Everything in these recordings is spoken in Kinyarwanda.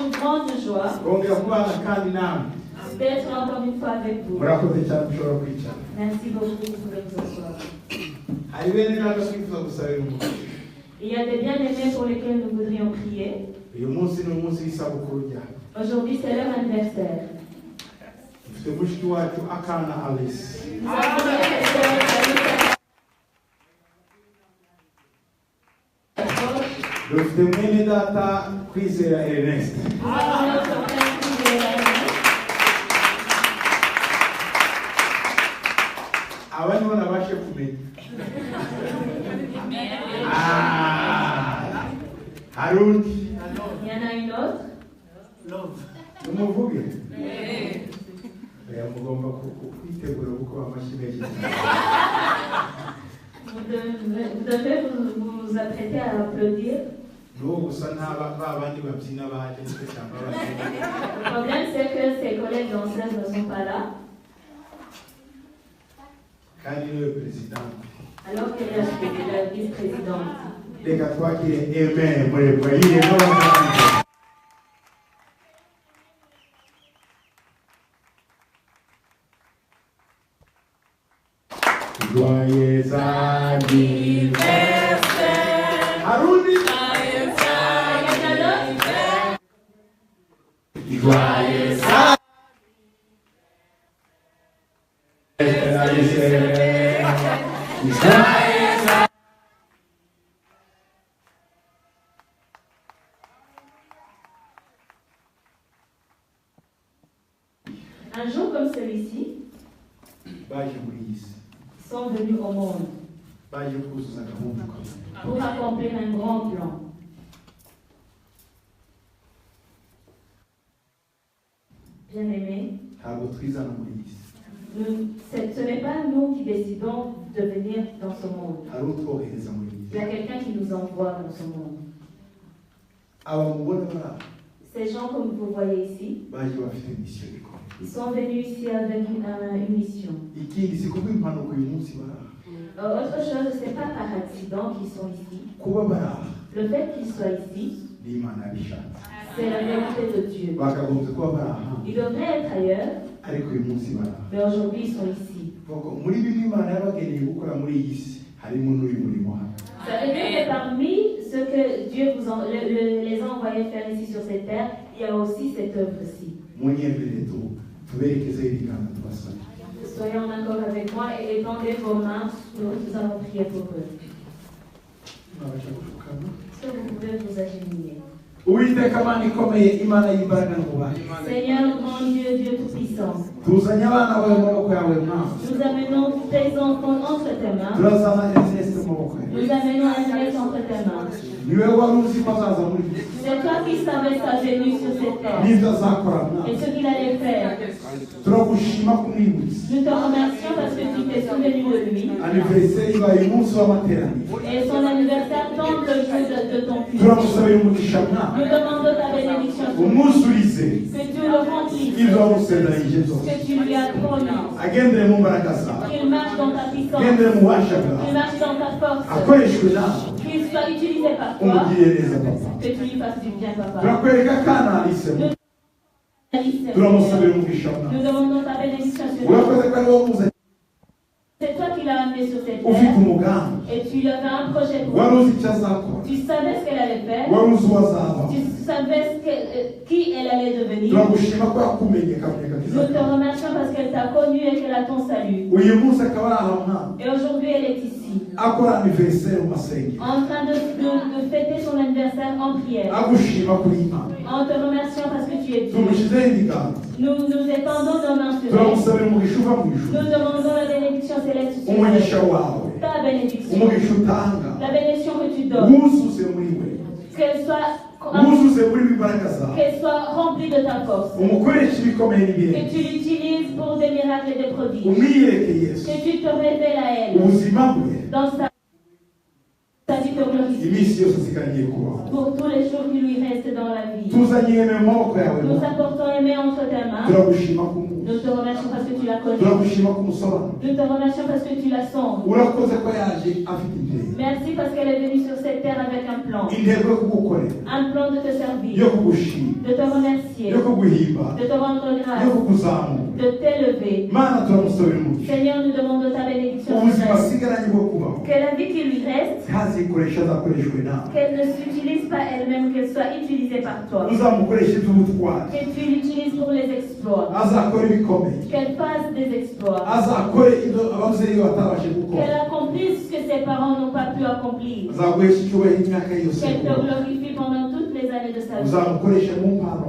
une grande joie d'être encore une fois avec vous. Merci beaucoup, vous pouvez vous asseoir. Il y a des bien-aimés pour lesquels nous voudrions prier. Aujourd'hui, c'est leur anniversaire. Nous avons Harold. Il y en a une autre. Love. Vous devez vous apprêter à applaudir. Le problème, c'est que ses collègues danseuses ne sont pas là. Alors qu'elle est la vice-présidente. Joyeux anniversaire. Harouni. Joyeux anniversaire. Joyeux anniversaire. Un jour comme celui-ci, sont venus au monde pour accomplir un grand plan. Bien-aimés, ce n'est pas nous qui décidons de venir dans ce monde. Il y a quelqu'un qui nous envoie dans ce monde. Ces gens, comme vous voyez ici, ils sont venus ici avec une mission. Autre chose, ce n'est pas par accident qu'ils sont ici. Le fait qu'ils soient ici, c'est la volonté de Dieu. Ils devraient être ailleurs, mais aujourd'hui ils sont ici. Ça veut dire que parmi ce que Dieu les a envoyés faire ici sur cette terre, il y a aussi cette œuvre-ci. Soyez en accord avec moi et étendez vos mains, nous allons prier pour eux. Est-ce que vous pouvez vous agenouiller? Seigneur, grand Dieu, Dieu Tout-Puissant, nous amenons tes enfants entre tes mains. Nous amenons Ernest entre tes mains. C'est toi qui savais sa venue sur cette terre et ce qu'il allait faire. Nous te remercions parce que tu t'es souvenu de lui. Et son anniversaire tombe le jour de ton fils. Nous demandons ta bénédiction sur lui. Que tu le remplisses. Que tu lui as promis. Qu'il marche dans ta puissance. Qu'il marche dans ta force. Qu'il soit utilisé par toi. Que tu lui fasses du bien, papa. Nous demandons ta bénédiction sur lui. C'est toi qui l'as amené sur cette terre. Et tu lui avais un projet pour lui. Tu savais ce qu'elle allait faire. Tu savais qui elle allait devenir. Nous te remercions parce qu'elle t'a connu et qu'elle a ton salut. Et aujourd'hui, elle est ici. En train de fêter son anniversaire en prière. En te remerciant parce que tu es Dieu. Nous étendons nos mains sur elle. Nous demandons la bénédiction céleste sur elle. Ta bénédiction. La bénédiction que tu donnes. Qu'elle soit remplie de ta force. Que tu l'utilises pour des miracles et des prodiges. Que tu te révèles à elle. Dans sa vie te glorifier. Pour tous les jours qui lui restent dans la vie. Nous apportons aimé entre tes mains. Nous te remercions parce que tu la connais. Nous te remercions parce que tu la sondes. Merci parce qu'elle est venue sur cette terre avec un plan. Un plan de te servir, de te remercier, de te rendre grâce, de t'élever. Seigneur, nous demandons ta bénédiction. Que la vie qui lui reste, qu'elle ne s'utilise pas elle-même, qu'elle soit utilisée par toi. Que tu l'utilises pour les exploits. Qu'elle fasse des exploits. Qu'elle accomplisse ce que ses parents n'ont pas pu accomplir. Qu'elle te glorifie pendant toutes les années de sa vie.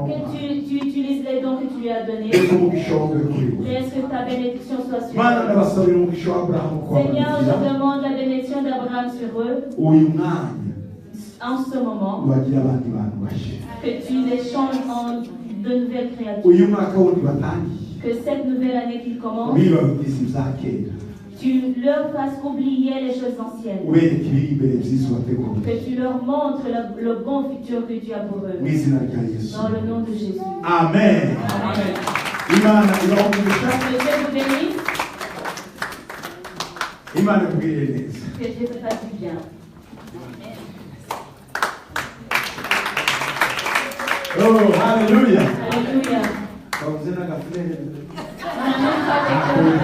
Que tu utilises les dons que tu lui as donnés. Laisse que ta bénédiction soit sur eux. Seigneur, je demande la bénédiction d'Abraham sur eux. En ce moment, que tu les changes en de nouvelles créatures. Que cette nouvelle année qui commence, tu leur fasses oublier les choses anciennes. Que tu leur montres le bon futur que tu as pour eux. Dans le nom de Jésus. Amen. Amen. Que Dieu vous bénisse. Que Dieu te fasse du bien. Oh, hallelujah. Alléluia. On n'a même pas d'école.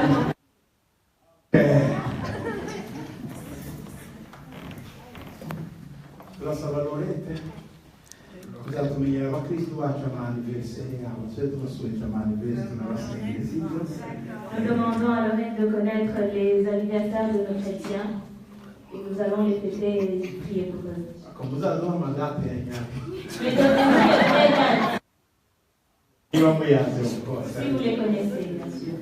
Nous demandons à Lorraine de connaître les anniversaires de nos chrétiens et nous allons les fêter et prier pour eux. Si vous les connaissez, bien sûr.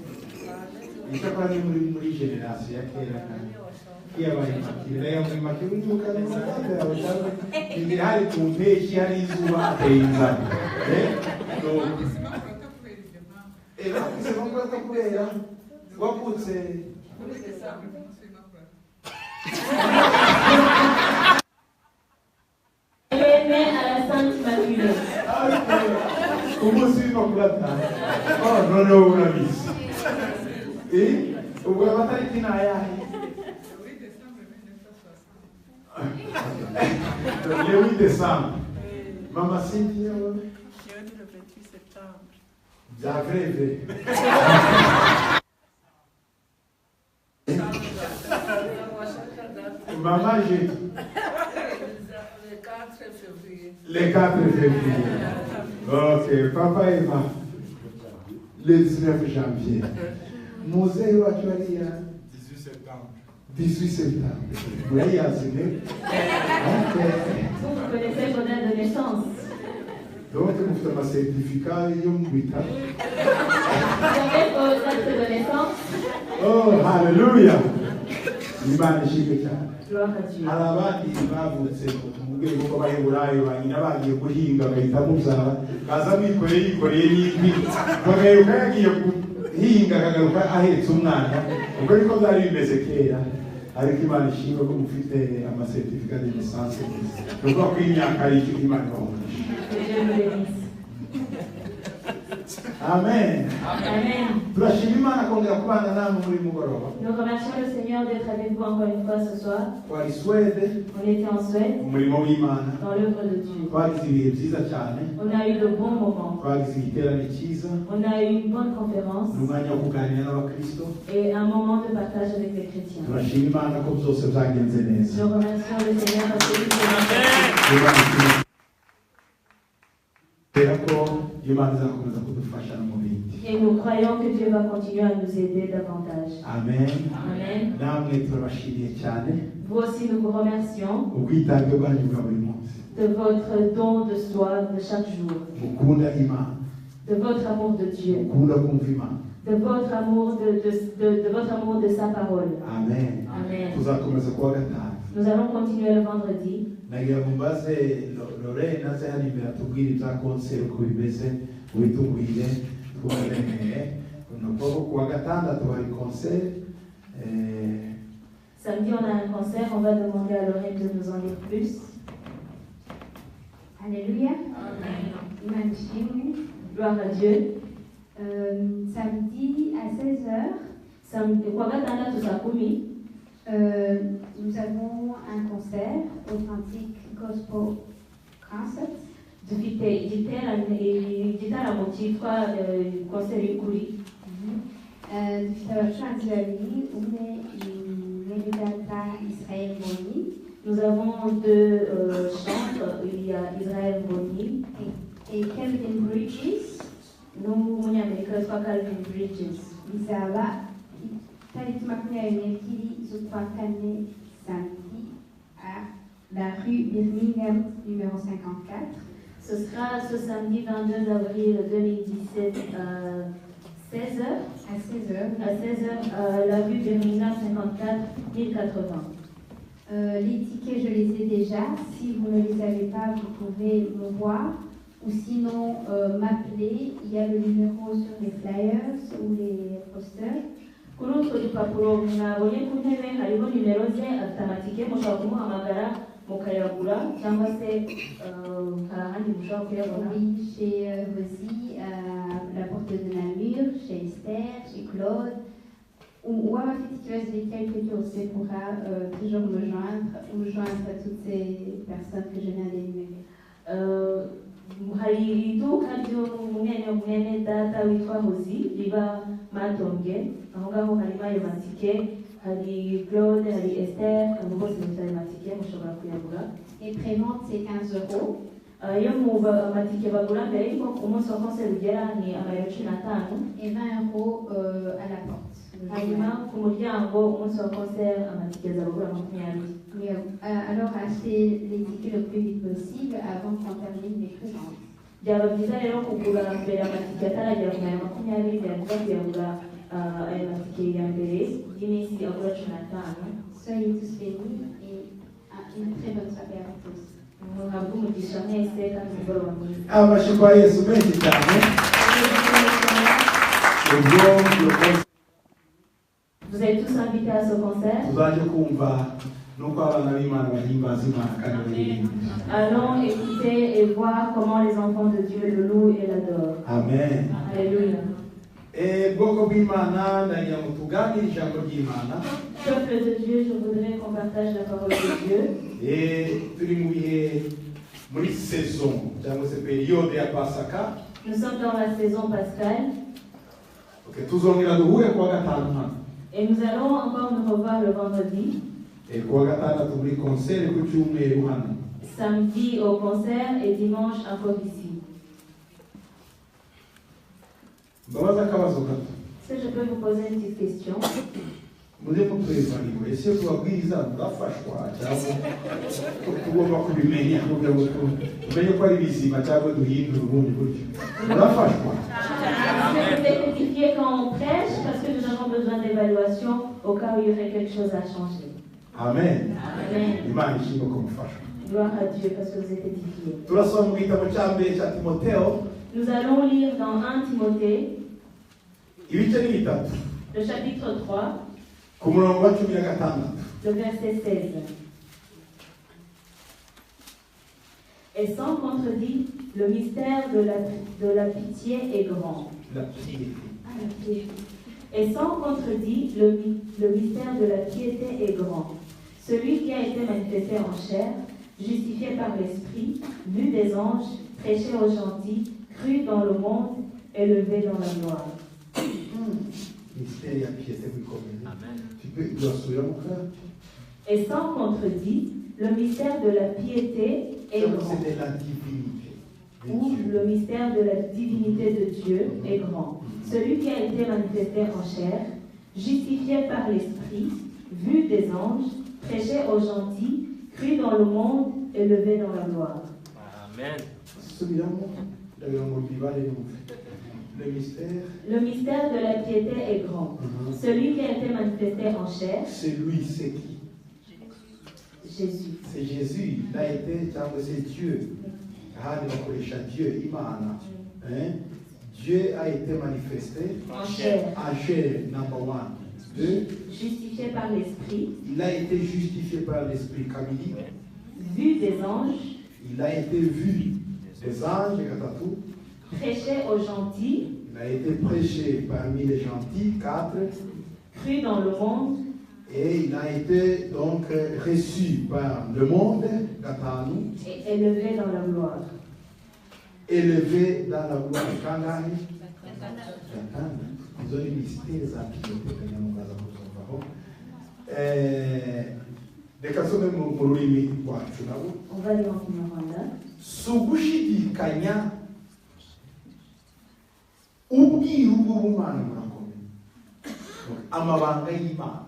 Elle est née à la Sainte Immaculée. Oh, non, non, una missa. E? Vuoi matare chi non hai? Le 8 décembre. Maman Cynthia, J'ai eu le 28 septembre. già breve. Maman, j'ai... Le 4 février. Le 4 février. Ok, papa et maman. Le 19 janvier. Musée ou actualité? 18 septembre. 18 septembre. Vous voyez, Vous connaissez vos dates de naissance. Donc, vous faites un certificat et vous me dites. Vous avez vos dates de naissance. Oh, hallelujah. Imana ishimwe cyane. Gloire à Dieu. Hari abandi bavutse mu rwego rw'abaheburayo banyina bagiye guhinga bagahita mubyara kaza yikoreye n'inkwi bagaheruka yagiye guhinga akagaruka ahetse umwana ubwo niko byari bimeze kera ariko Imana ishimwe ko mufite amasertifika de naissance ni ukuvuga ko imyaka ari icyo Imana ibahonesha. Amen. Amen. Turashima Imana kongera kubana namwe muri mugoroba. Nous remercions le Seigneur d'être avec vous encore une fois ce soir. Twari Suède. On était en Suède. Umurimo w'Imana. Dans l'œuvre de Dieu. Twagize ibihe byiza cyane. On a eu de bons moments. Twagize igiterane cyiza. On a eu une bonne conférence. Umwanya wo kuganira n'abakristo. Et un moment de partage avec les chrétiens. Turashima Imana ko byose byagenze neza. Nous remercions le Seigneur parce que tout est bien. Et nous croyons que Dieu va continuer à nous aider davantage. Amen. Amen. Vous aussi, nous vous remercions de votre don de soi de chaque jour, de votre amour de Dieu, de votre amour de votre amour de sa parole. Amen. Amen. Nous allons continuer le vendredi. Nagira mumbaze Lorraine aze hano imbere atubwire ibya konseri uko bimeze ubitubwire twubanemeye nuko kuwa gatandatu hari konseri. Samedi on a un concert, on va demander à Lorraine de nous en dire plus. Alléluia. Amen. Imana ishimwe. Gloire à Dieu. Samedi à 16h, nous avons un concert, Authentic Gospel Concert. Dufite igitaramo cyitwa konseri y'ukuri. Dufite abacuranzi babiri, umwe ni Medata Israel Boni. Nous avons deux chantres, il y a Israel Boni et Calvin Bridges. n'umunyamerika witwa Calvin Bridges. Bizaba itariki 22 z'ukwa kane samedi à la rue Birmingham numéro 54. Ce sera ce samedi 22 avril 2017 à 16h. À 16h. À 16h, la rue Birmingham 54 1080. Les tickets, je les ai déjà. Si vous ne les avez pas, vous pouvez me voir. Ou sinon, m'appeler. Il y a le numéro sur les flyers ou les posters. Kuri utwo dupapuro mwabonye ku ntebe hariho nimero ze, afite amatike mushobora kumuhamagara mukayagura cyangwa se hari ahandi mushobora kuyabona. Oui, chez Rosie, à la porte de Namur, chez Esther, chez Claude. Ou à ma petite quelqu'un qui aussi pourra toujours me joindre ou joindre toutes ces personnes que je viens d'énumérer. Hari iduka ry'umwene data witwa Hozi riba Matonge, aho ngaho harimo ayo matike, hari Claude, hari Esther, abo bose bafite ayo matike mushobora kuyagura. Et prévente c'est 15 €. Iyo mu matike bagura mbere yuko umunsi wa konseri ugera ni amayero 15 et 20 € à la porte. Hanyuma ku muryango umunsi wa konseri amatike azabagura 20. Alors achetez les tickets le plus vite possible avant qu'on termine les préventes. Byaba byiza rero kugura mbere amatike ataragera ku mayero 20, byavuga kuyagura ayo matike ya mbere y'iminsi agura 15. Soyez tous bénis et une très bonne soirée à tous. Muhabwe umugisha mwese kandi mugoroba mwiza. Amashyi kwa Yesu menshi cyane. Vous êtes tous invités à ce concert. Allons écouter et voir comment les enfants de Dieu le louent et l'adorent. Amen. Alléluia. Peuple Peuple de Dieu, je voudrais qu'on partage la parole de Dieu. Et nous sommes dans la saison pascale. Et nous allons encore nous revoir le vendredi. Samedi au concert et dimanche encore ici. Est-ce que je peux vous poser une petite question? Est-ce que vous êtes édifié quand on prêche parce que nous avons besoin d'évaluation au cas où il y aurait quelque chose à changer? Amen. Amen. Gloire à Dieu parce que vous êtes édifiés. Nous allons lire dans 1 Timothée, le chapitre 3, le verset 16. Et sans contredit, le mystère de la pitié est grand. Et sans contredit, le mystère de la piété est grand. Celui qui a été manifesté en chair, justifié par l'Esprit, vu des anges, prêché aux gentils, cru dans le monde, élevé dans la gloire. Et sans contredit, le mystère de la piété est grand. Ou le mystère de la divinité de Dieu est grand. Celui qui a été manifesté en chair, justifié par l'Esprit, vu des anges, prêché aux gentils, cru dans le monde, élevé dans la gloire. Amen. Le mystère de la piété est grand. Celui qui a été manifesté en chair. C'est lui, c'est qui? Jésus. C'est Jésus. Il a été, c'est Dieu. Dieu, Imana. Dieu a été manifesté en chair. En chair, number 1. 2. Justifié par l'Esprit. Il a été justifié par l'Esprit, Camille. Vu des anges. Il a été vu des anges, prêché aux gentils. Il a été prêché parmi les gentils, 4. Cru dans le monde. Et il a été donc reçu par le monde, Gatanu. Et élevé dans la gloire. Élevé dans la gloire. Kangani. Ils ont une mystère à piloter. On va lire en Kinyarwanda. Sugushidikanya ubwiru bw'ubumana burakomeye. Amabanga y'Imana,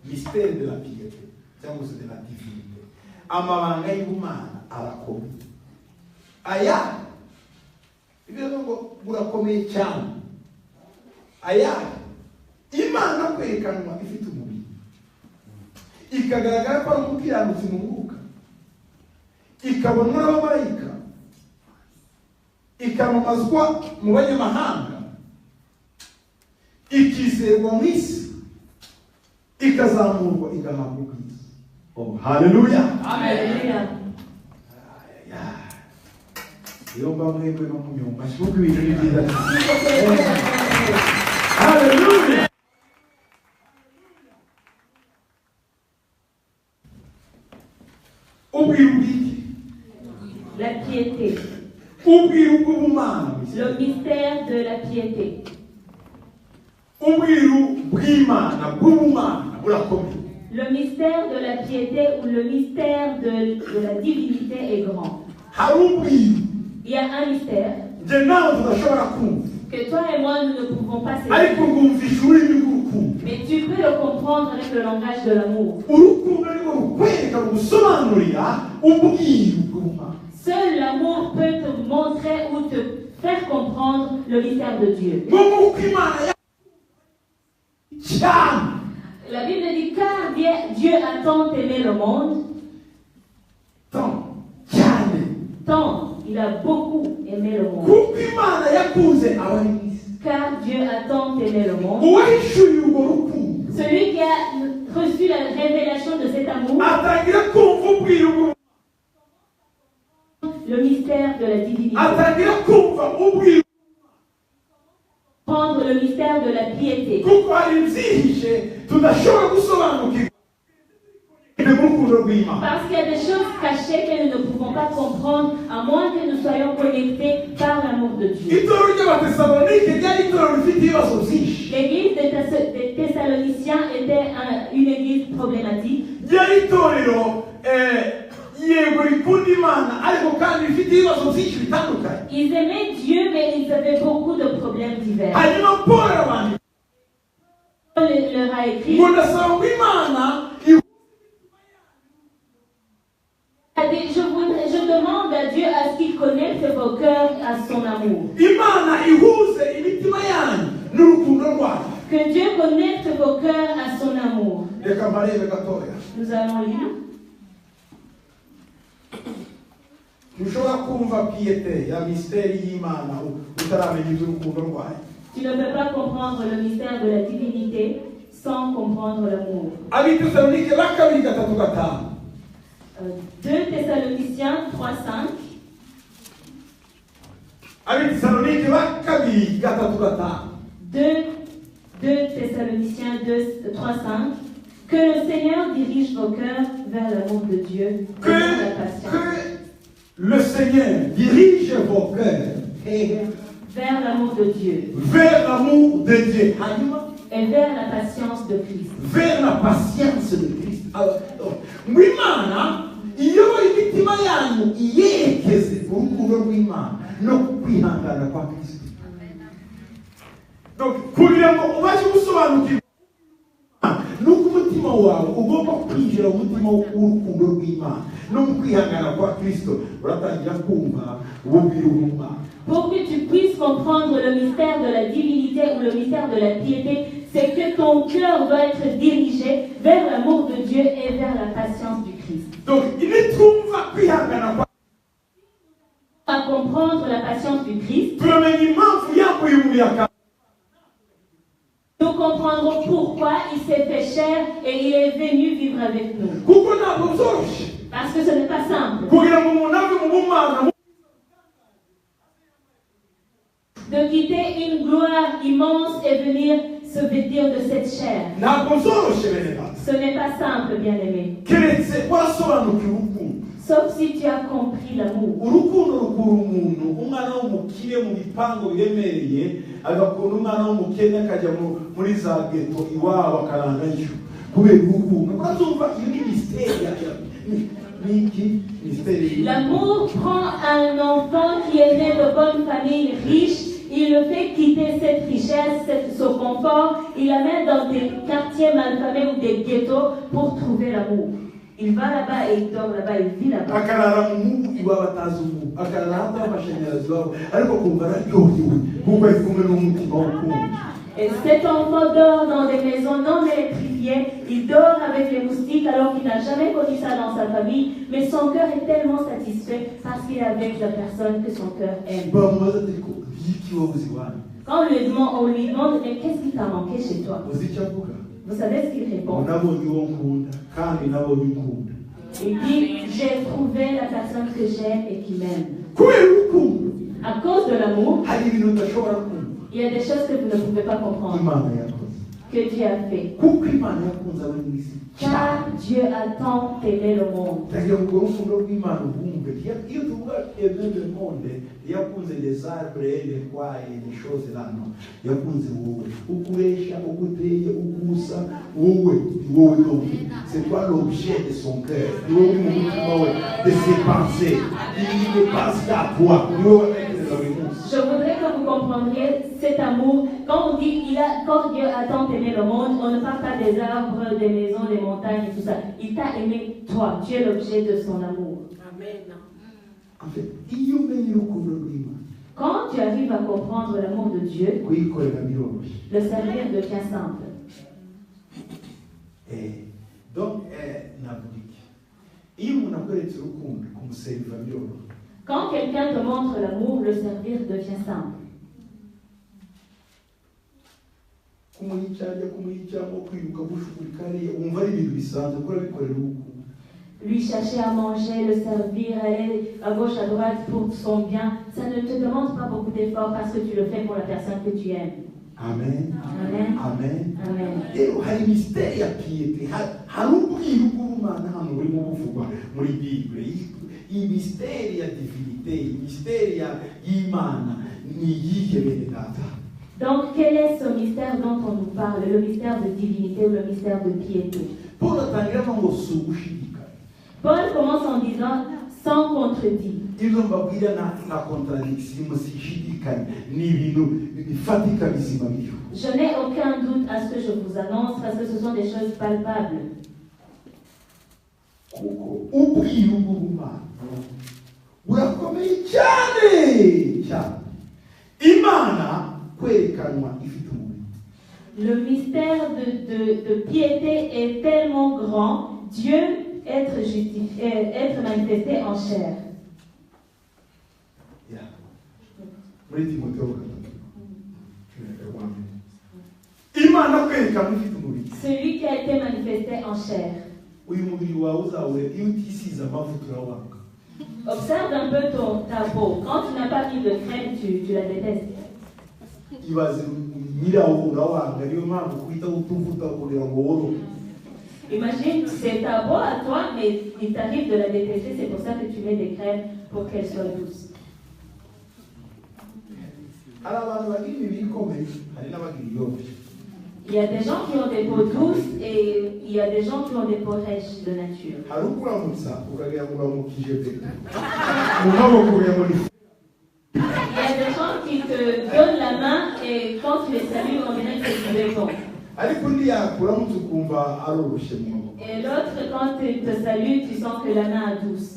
mystère de la piété cyangwa se de la divinité. Amabanga y'Imana arakomeye. Aya ibyo ngo burakomeye cyane. Aya Imana kwerekanwa ifite umubiri. Ikagaragara ko ari umukiranutsi mu mwuka. Ikabonwa n'abamarayika, ikamamazwa mu banyamahanga, ikizerwa mu isi, ikazamurwa igahabwa ubwiza. Oh, haleluya! Haleluya! Iyo mba mwebwe no mu myumba kuko ibintu ni byiza. Haleluya! La piété. Le mystère de la piété. Le mystère de la piété ou le mystère de la divinité est grand. Il y a un mystère que toi et moi nous ne pouvons pas saisir. Mais tu peux le comprendre avec le langage de l'amour. Seul l'amour peut te montrer ou te faire comprendre le mystère de Dieu. La Bible dit car Dieu a tant aimé le monde. Tant, il a beaucoup aimé le monde. Car Dieu a tant aimé le monde. Celui qui a reçu la révélation de cet amour, le mystère de la divinité, prendre le mystère de la piété. Parce qu'il y a des choses cachées que nous ne pouvons pas comprendre à moins que nous soyons connectés par l'amour de Dieu. L'église des Thessaloniciens était une église problématique. Ils aimaient Dieu, mais ils avaient beaucoup de problèmes divers. Paul leur a écrit, je demande à Dieu à ce qu'il connecte vos cœurs à son amour. Que Dieu connecte vos cœurs à son amour. Nous allons lire. Tu ne peux pas comprendre le mystère de la divinité sans comprendre l'amour. 2 Thessaloniciens 3:5. 2 Thessaloniciens 3:5. Que le Seigneur dirige vos cœurs vers l'amour de Dieu et vers la patience. Que le Seigneur dirige vos cœurs vers l'amour de Dieu. Vers l'amour de Dieu. Et vers la patience de Christ. Vers la patience de Christ. Alors, iyo imitima yanyu yerekeze ku rukundo rw'Imana no kwihangana kwa Kristo. Donc kugira ngo ubashe gusobanukirwa nuko umutima wawe ugomba kwinjira mu mutima w'urukundo rw'Imana no mu kwihangana kwa Kristo uratangira kumva ububwira ubumana. Pour que tu puisses comprendre le mystère de la divinité ou le mystère de la piété, c'est que ton cœur doit être dirigé vers l'amour de Dieu et vers la patience du Christ. Donc, il est trouvé à comprendre la patience du Christ. Nous comprendrons pourquoi il s'est fait chair et il est venu vivre avec nous. Parce que ce n'est pas simple. de quitter une gloire immense et venir se vêtir de cette chair. Ce n'est pas simple, bien-aimé. Sauf si tu as compris l'amour. L'amour prend un enfant qui est né de bonne famille riche, il le fait quitter cette richesse, ce confort, il l'amène dans des quartiers malfamés ou des ghettos pour trouver l'amour. Il va là-bas et il dort là-bas, il vit là-bas. Et cet enfant dort dans des maisons non électrifiées, il dort avec les moustiques alors qu'il n'a jamais connu ça dans sa famille, mais son cœur est tellement satisfait parce qu'il est avec la personne que son cœur aime. Quand on lui demande, mais qu'est-ce qui t'a manqué chez toi? Vous savez ce qu'il répond? Il dit, j'ai trouvé la personne que j'aime et qui m'aime. À cause de l'amour, il y a des choses que vous ne pouvez pas comprendre que Dieu a fait. Car Dieu a tant aimé le monde. C'est toi l'objet de son cœur, de ses pensées. Il ne pense qu'à toi. Je voudrais que vous compreniez cet amour. Quand on dit quand Dieu a tant aimé le monde, on ne parle pas des arbres, des maisons, des montagnes et tout ça. Il t'a aimé toi. Tu es l'objet de son amour. Amen. En fait, quand tu arrives à comprendre l'amour de Dieu, le servir devient simple. Donc, quand quelqu'un te montre l'amour, le servir devient simple. Lui chercher à manger, le servir, aller à gauche, à droite pour son bien, ça ne te demande pas beaucoup d'efforts parce que tu le fais pour la personne que tu aimes. Amen. Amen. Amen. Amen. Hari mystère ya piété. Hari ubwiru bw'Imana hano burimo buvugwa muri Bible. Iyi mystère ya divinité, iyi mystère y'Imana ni iyihe bene data? Donc, quel est ce mystère dont on nous parle? Le mystère de divinité ou le mystère de piété? Paul atangira ngo sugushidika. Paul commence en disant sans contredit. Izo mbabwira na contradiction musishidikanye ni ibintu bifatika bizima byo. Je n'ai aucun doute à ce que je vous annonce parce que ce sont des choses palpables. Kuko ubwiru bw'Imana burakomeye cyane cyane. Imana kwerekanwa ifite umubiri. Le mystère de piété est tellement grand, Dieu être manifesté en chair. Celui qui a été manifesté en chair. Observe un peu ta peau. Quand tu n'as pas mis de crème, tu la détestes. Imagine, c'est ta peau à toi, mais il t'arrive de la détester, c'est pour ça que tu mets des crèmes pour qu'elle soit douce. Il y a des gens qui ont des peaux douces et il y a des gens qui ont des peaux rêches de nature. Il y a des gens qui te donnent la main et quand tu les salues, on dirait que tu réponds. Et l'autre, quand il te salue, tu sens que la main est douce.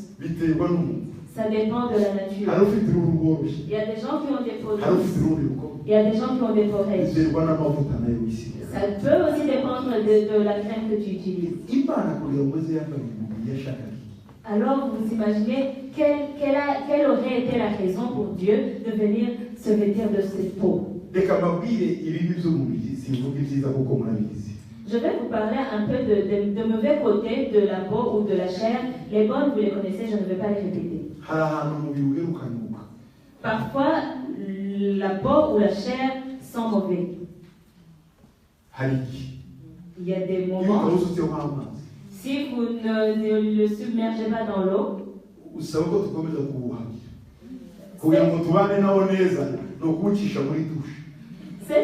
Ça dépend de la nature. Il y a des gens qui ont des peaux douces. Il y a des gens qui ont des peaux rêches. Ça peut aussi dépendre de la crème que tu utilises. Alors vous imaginez quelle aurait été la raison pour Dieu de venir se vêtir de cette peau. Je vais vous parler un peu de mauvais côtés de la peau ou de la chair. Les bonnes, vous les connaissez, je ne vais pas les répéter. Parfois, la peau ou la chair sont mauvais. Il y a des moments, si vous ne le submergez pas dans l'eau, cette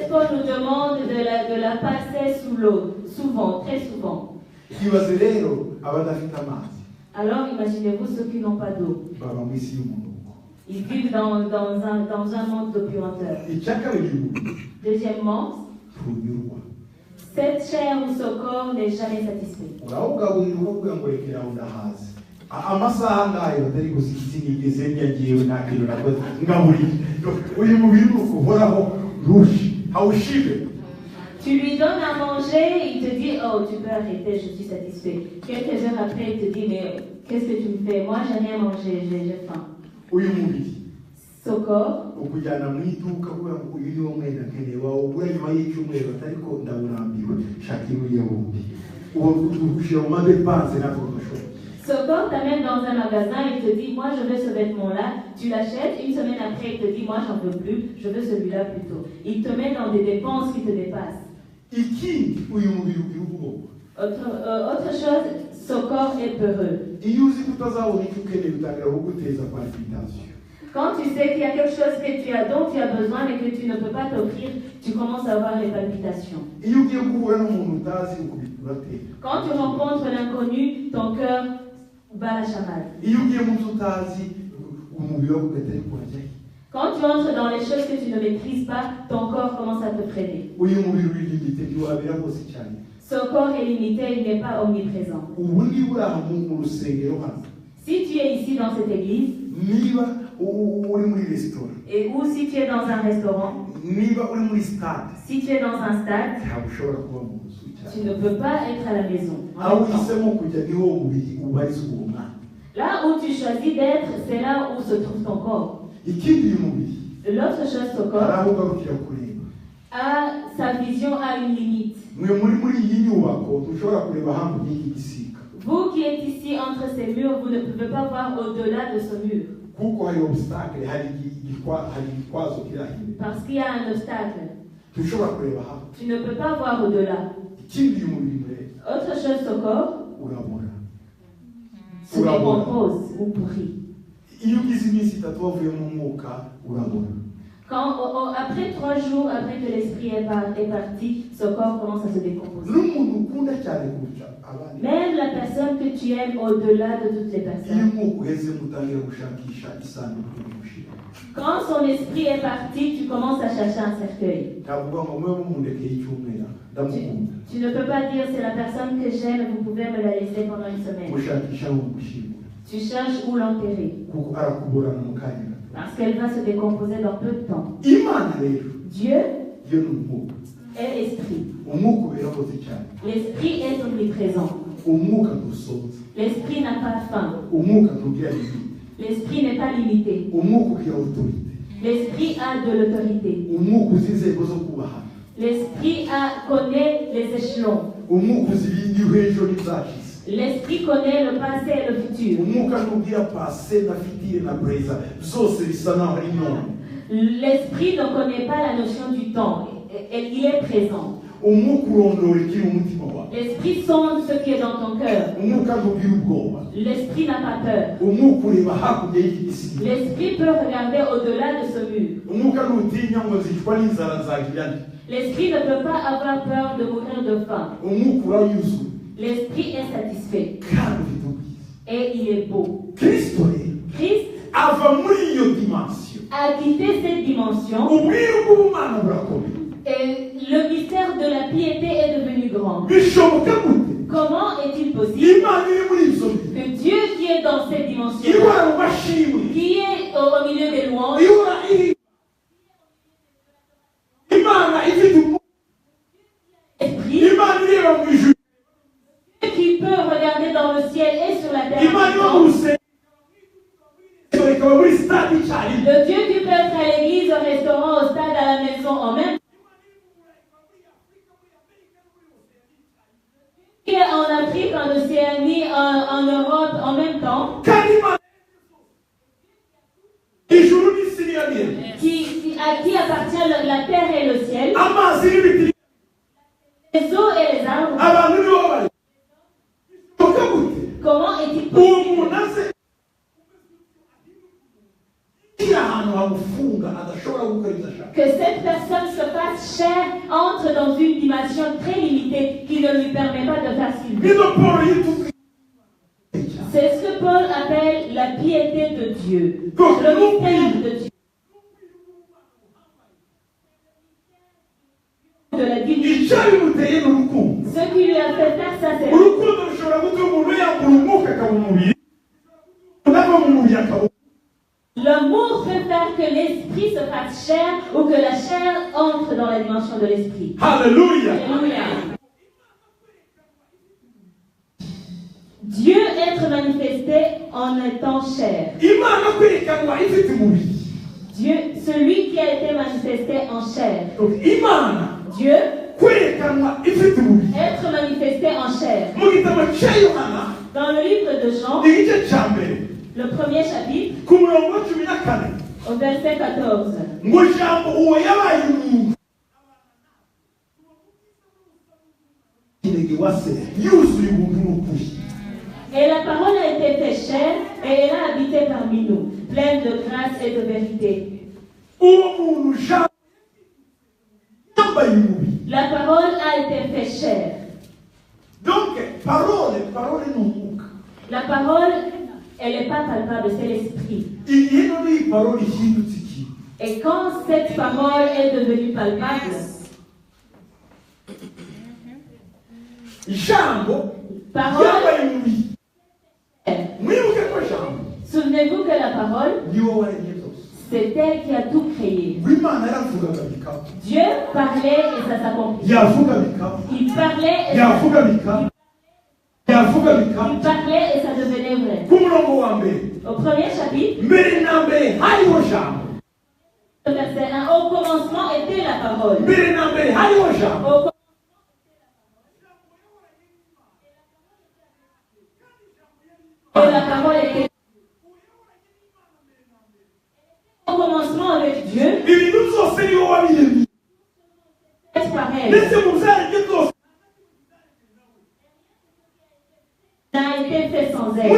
peau nous demande de la passer sous l'eau, souvent, très souvent. Alors imaginez-vous ceux qui n'ont pas d'eau. Ils vivent dans un monde d'opulenteurs. Deuxièmement, cette chair ou ce corps n'est jamais satisfait. Tu lui donnes à manger, il te dit, oh, tu peux arrêter, je suis satisfait. Quelques heures après, il te dit, mais qu'est-ce que tu me fais? Moi, j'ai rien mangé, j'ai faim. Ce corps, ce corps t'amène dans un magasin, il te dit, moi je veux ce vêtement-là, tu l'achètes, une semaine après il te dit, moi j'en veux plus, je veux celui-là plutôt. Il te met dans des dépenses qui te dépassent. Autre chose, ce corps est peureux. Quand tu sais qu'il y a quelque chose dont tu as besoin mais que tu ne peux pas t'offrir, tu commences à avoir les palpitations. Quand tu rencontres l'inconnu, ton cœur bat la chamade. Quand tu entres dans les choses que tu ne maîtrises pas, ton corps commence à te freiner. Ce corps est limité, il n'est pas omniprésent. Si tu es ici dans cette église, et ou si tu es dans un restaurant, si tu es dans un stade, tu ne peux pas être à la maison. Là où tu choisis d'être, c'est là où se trouve ton corps. L'autre chose, ce corps a sa vision à une limite. Vous qui êtes ici entre ces murs, vous ne pouvez pas voir au-delà de ce mur. Parce qu'il y a un obstacle. Tu ne peux pas voir au-delà. Autre chose, ce corps se décompose ou pourrit. Quand, après 3 jours, après que l'esprit est parti, ce corps commence à se décomposer. Même la personne que tu aimes au-delà de toutes les personnes. Quand son esprit est parti, tu commences à chercher un cercueil. Tu ne peux pas dire c'est la personne que j'aime, vous pouvez me la laisser pendant une semaine. Tu cherches où l'enterrer. Parce qu'elle va se décomposer dans peu de temps. Dieu est esprit. L'esprit est omniprésent. L'esprit n'a pas faim. L'esprit n'est pas limité. L'esprit a de l'autorité. L'esprit connaît les échelons. L'esprit connaît le passé et le futur. L'esprit ne connaît pas la notion du temps. Il est présent. L'esprit sonde ce qui est dans ton cœur. L'esprit n'a pas peur. L'esprit peut regarder au-delà de ce mur. L'esprit ne peut pas avoir peur de mourir de faim. L'esprit est satisfait. Et il est beau. Christ a quitté cette dimension. Et le mystère de la piété est devenu grand. Comment est-il possible que Dieu qui est dans cette dimension, qui est au milieu des louanges, qui peut regarder dans le ciel et sur la terre, le Dieu qui peut être à l'église, au restaurant, au stade, à la maison en même temps, qui est en Afrique, en Océanie, en Europe en même temps, à qui appartient la terre et le ciel, les eaux et les arbres. Comment est-il possible que cette personne se fasse chair, entre dans une dimension très limitée qui ne lui permet pas de faire ce qu'il veut? C'est ce que Paul appelle la piété de Dieu, le mystère de Dieu. De la divinité. Ce qui lui a fait faire ça, c'est l'amour peut faire que l'esprit se fasse chair ou que la chair entre dans la dimension de l'esprit. Alléluia. Alléluia. Dieu être manifesté en étant chair. Dieu, celui qui a été manifesté en chair. Dieu être manifesté en chair. Dans le livre de Jean, le premier chapitre, au verset 14. Et la parole a été faite chair et elle a habité parmi nous, pleine de grâce et de vérité. La parole a été faite chair. Donc, la parole, elle n'est pas palpable, c'est l'esprit. Et quand cette parole est devenue palpable, parole, souvenez-vous que la parole, c'est elle qui a tout créé. Dieu parlait et ça s'accomplit. Il parlait et ça s'accomplit. Il parlait et ça devenait vrai. Au premier chapitre, verset 1, au commencement était la parole. Et la parole était au commencement avec Dieu. C'est pareil. Ça a été fait sans elle.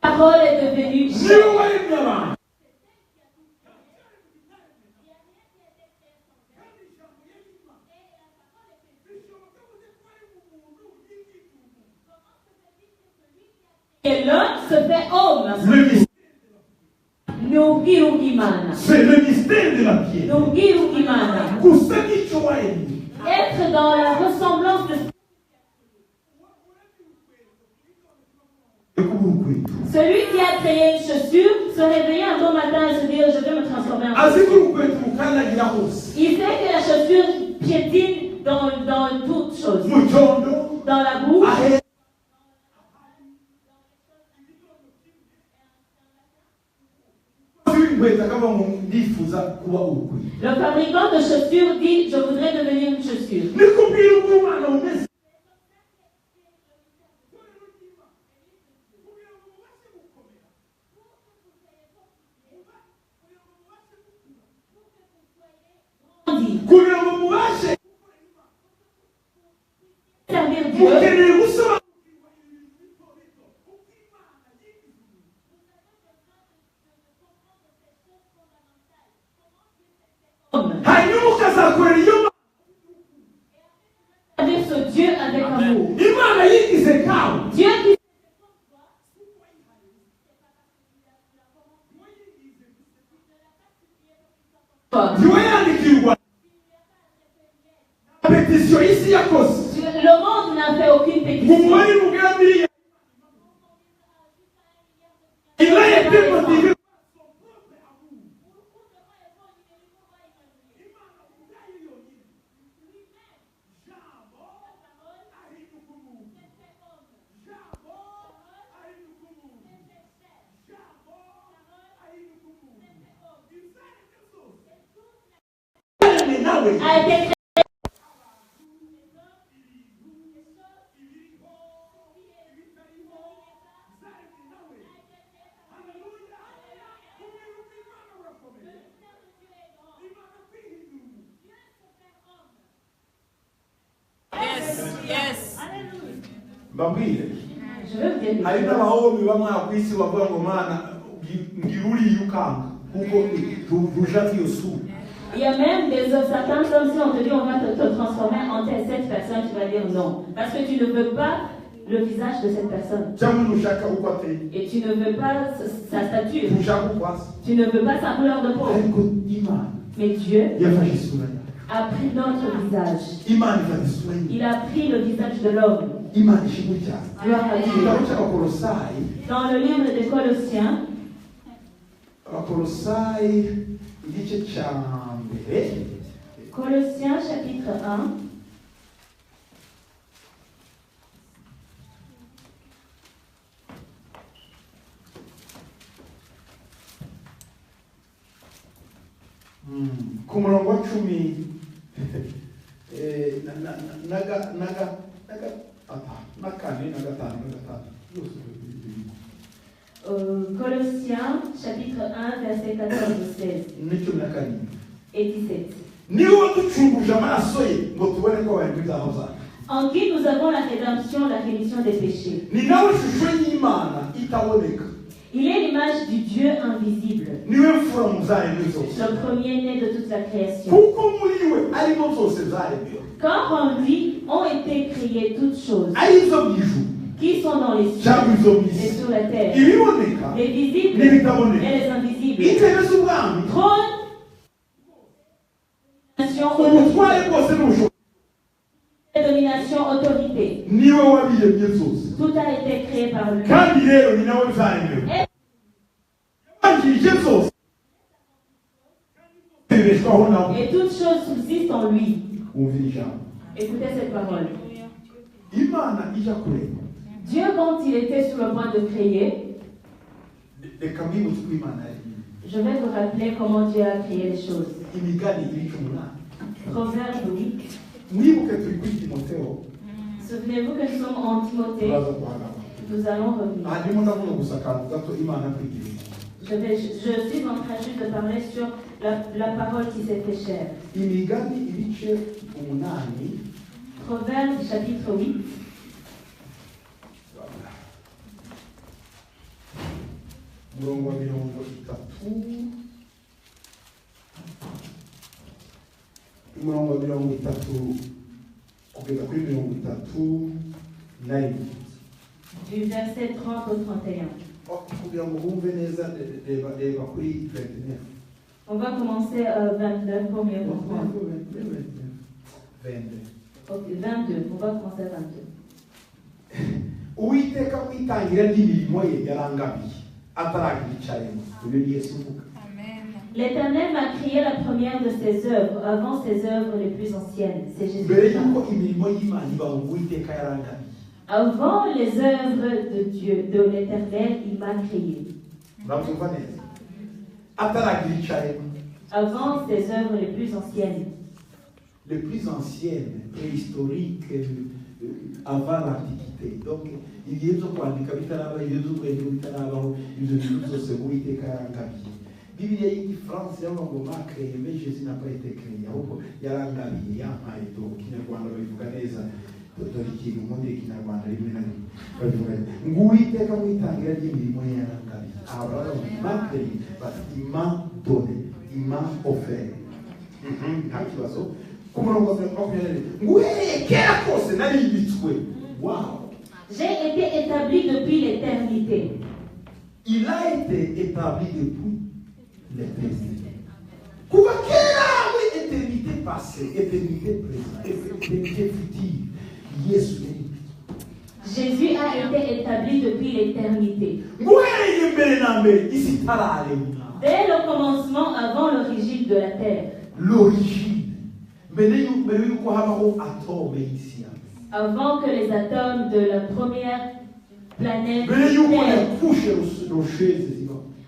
La parole est devenue chair. Et l'homme se fait homme. C'est le mystère de la piété. Être dans la ressemblance de celui qui a créé une chaussure se réveiller un bon matin et se dire je vais me transformer en chaussure. Il sait que la chaussure piétine dans toutes choses. Dans la boue. Le fabricant de chaussures dit je voudrais devenir une chaussure. Servir Dieu. Servir ce Dieu avec amour. Dieu qui le monde n'a fait aucune pétition. Il a été motivé. a été créé. Yes. Mbabwire. Je veux vous dire hari n'abahombi bamwe ku isi bavuga ngo mana ngiruriye ukanga kuko tujati iyo sura. Il y a même des certains comme si on te dit on va te transformer en cette personne, tu vas dire non. Parce que tu ne veux pas le visage de cette personne. Et tu ne veux pas sa stature. Tu ne veux pas sa couleur de peau. Mais Dieu a pris notre visage. Il a pris le visage de l'homme. Gloire à Dieu. Dans le livre des Colossiens, Colossiens chapitre 1. Ku murongo wa 10 Colossiens chapitre 1 verset 14 et 16 et 17. En qui nous avons la rémission des péchés. Il est l'image du Dieu invisible, le premier-né de toute la création. Car en lui ont été créées toutes choses, qui sont dans les cieux et sur la terre, les visibles et les invisibles. Trône, domination, autorité. Tout a été créé par lui. Et toutes choses subsistent en lui. Écoutez cette parole. Dieu, quand il était sur le point de créer, je vais vous rappeler comment Dieu a créé les choses. Proverbe 8. Souvenez-vous que nous sommes en Timothée. Nous allons revenir. Je suis en train juste de parler sur la parole qui s'est fait chère. Proverbe chapitre 8. Du verset 30 au 31. On va commencer à 29 pour mieux comprendre. 22. On va commencer à 22. L'Éternel m'a créé la première de ses œuvres, avant ses œuvres les plus anciennes. C'est Jésus. Avant les œuvres de Dieu, de l'Éternel, il m'a créé. Avant ses œuvres les plus anciennes. Les plus anciennes, préhistoriques, avant l'Antiquité. Donc, il y a des gens qui Bibiliya y'Igifaransa y'abantu bakreye mais Jésus n'a pas été créé ahubwo yarangabiye yampaye do Kinyarwanda babivuga neza dore ikintu muri Kinyarwanda rimwe na rimwe babivuga ngo Uwiteka mwitangira ry'imirimo ye yarangabiye Abraham bakreye bati m'a donné il m'a offert nta kibazo ku murongo wa 20 ngo uhereye kera kose naribitswe. Wow. J'ai été établi depuis l'éternité. Il a été établi depuis l'éternité. Éternité passée, éternité présente, éternité future. Jésus a été établi depuis l'éternité. Dès le commencement, avant l'origine de la terre. L'origine. Avant que les atomes de la première planète Terre,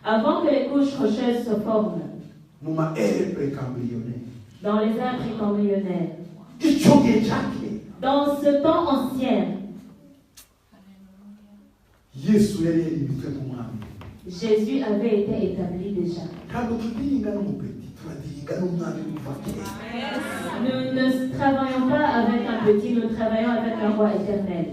avant que les couches rocheuses se forment. Dans les âges embryonnaires. Dans ce temps ancien. Jésus avait été établi déjà. Nous ne travaillons pas avec un petit, nous travaillons avec un roi éternel.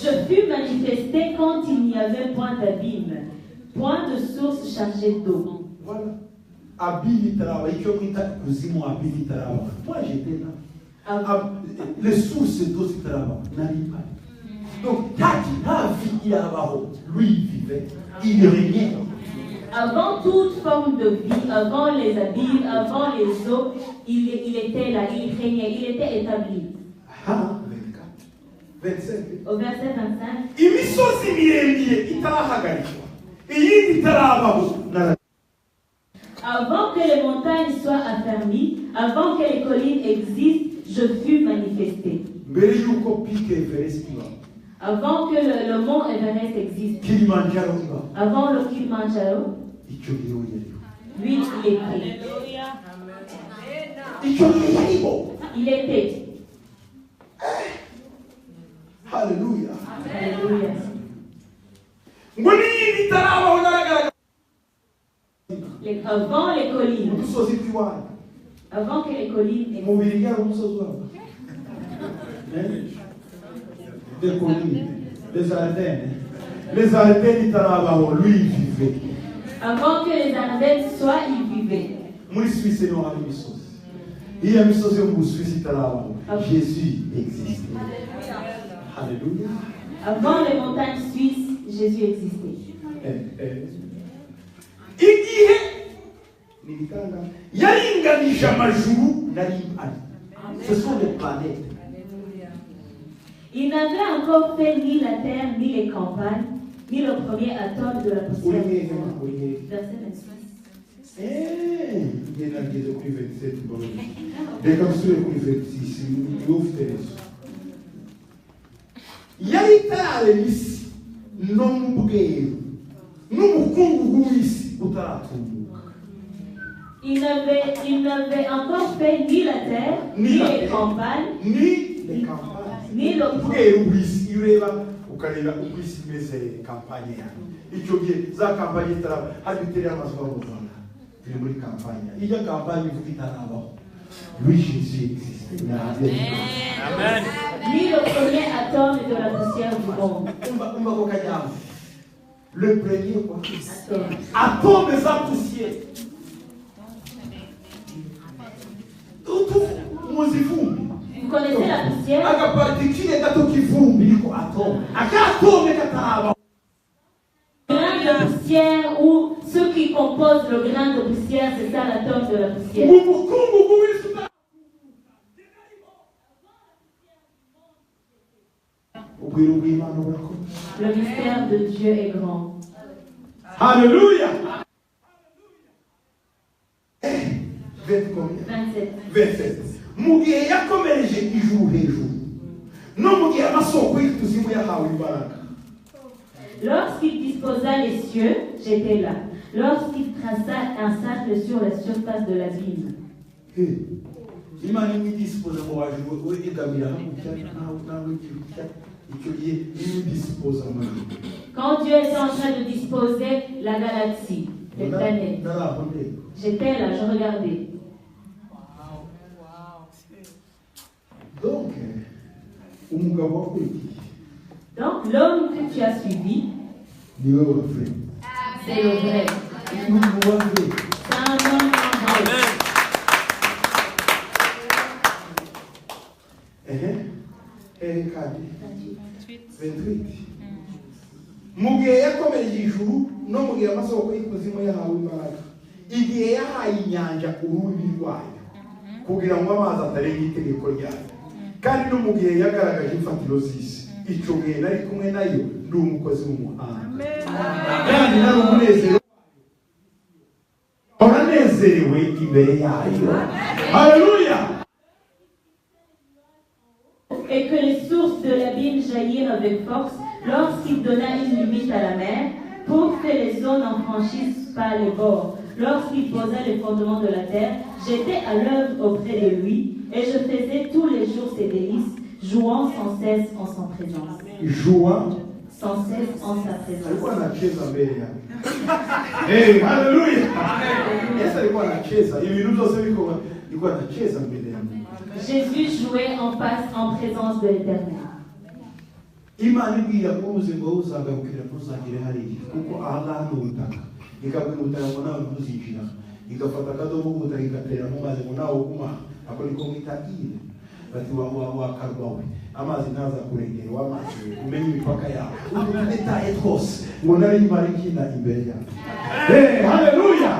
Je fus manifesté quand il n'y avait point d'abîme, point de source chargée d'eau. Voilà. Moi j'étais là. Les sources d'eau c'était là-bas. N'arrive pas. Donc, lui il vivait, il régnait. Avant toute forme de vie, avant les abîmes, avant les eaux, il était là, il régnait, il était établi. 27. Au verset 25. Avant que les montagnes soient affermies, avant que les collines existent, je fus manifesté. Avant que le mont Everest existe, avant le Kilimanjaro, lui, il était. Il était. Alléluia. Alléluia. Avant les collines. Avant que les collines existent. Des collines, les Ardennes. Les Ardennes, lui, il vivait. Avant que les Ardennes soient, il vivait. Jésus existe. Alléluia. Avant les montagnes suisses, Jésus existait. Ce sont des planètes. Il n'avait encore fait ni la terre, ni les campagnes, ni le premier atome de la poussière. Verset 26. Il n'avait encore fait ni la terre, ni les campagnes, ni le lui, Jésus existe. Amen. Ni le premier atome de la poussière du monde. Le premier quoi? Atome de sa poussière. Vous connaissez la poussière? Le grain de poussière ou ce qui compose le grain de poussière, c'est ça l'atome de la poussière. Le mystère de Dieu est grand. Alléluia. 27. 27. Mugihe yakomereje ijuru hejuru no mugihe amasoko y'ikuzimu yahawe imbaraga. Lorsqu'il disposa les cieux, j'étais là. Lorsqu'il traça un cercle sur la surface de l'abîme. Imana imidispoza mu wajuru we igamira hamwe nawe quand Dieu était en train de disposer la galaxie, les planètes, j'étais là, je regardais. Donc, l'homme que tu as suivi, c'est le vrai. C'est un homme vrai. Mugihe yakomereje ijuru no mugihe amasoko y'ikuzimu yahawe imbaraga igihe yahaye inyanja urubi rwayo kugira ngo amazi atarenga itegeko ryayo kandi no mu gihe yagaragaje imfatiro z'isi icyo gihe nari kumwe nayo ndi umukozi w'umuhanga kandi nari umunezero uranezerewe imbere yayo. Haleluya. Et que les sources de l'abîme jaillirent avec force lorsqu'il donna une limite à la mer pour que les eaux n'en franchissent pas les bords. Lorsqu'il posa les fondements de la terre, j'étais à l'œuvre auprès de lui et je faisais tous les jours ses délices, jouant sans cesse en sa présence. Jouant sans cesse en sa présence. Hey, hallelujah. Yes, alikuwa anacheza. Hivi ndio sasa alikuwa anacheza mbele yangu. Jésus jouait en présence de l'Éternel. Imana ibwira kuze ngo uzagabukira ntuzagire hariya kuko aha ni ubutaka ikabwira ubutaka ngo nawe ntuzijira igafata akadomo ubutaka igatera mu mazi ngo nawe uguma ako niko mwita ile bati wakarwawe amazi ntaza kurengera w'amazi umenye imipaka yawe udetaye twose ngo nari imara ikina imbere yawe. Hey, hallelujah.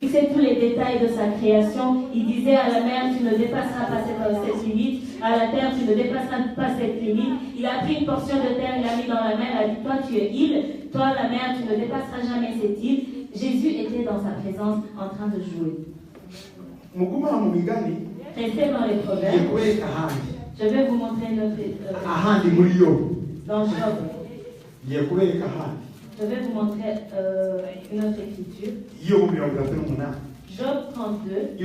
Il sait tous les détails de sa création. Il disait à la mer, tu ne dépasseras pas cette limite. À la terre, tu ne dépasseras pas cette limite. Il a pris une portion de terre, il a mis dans la mer, il a dit, toi tu es île, toi la mer, tu ne dépasseras jamais cette île. Jésus était dans sa présence en train de jouer. Restez dans les proverbes. Je vais vous montrer notre dans Job. Je vais vous montrer une autre écriture. Job 32.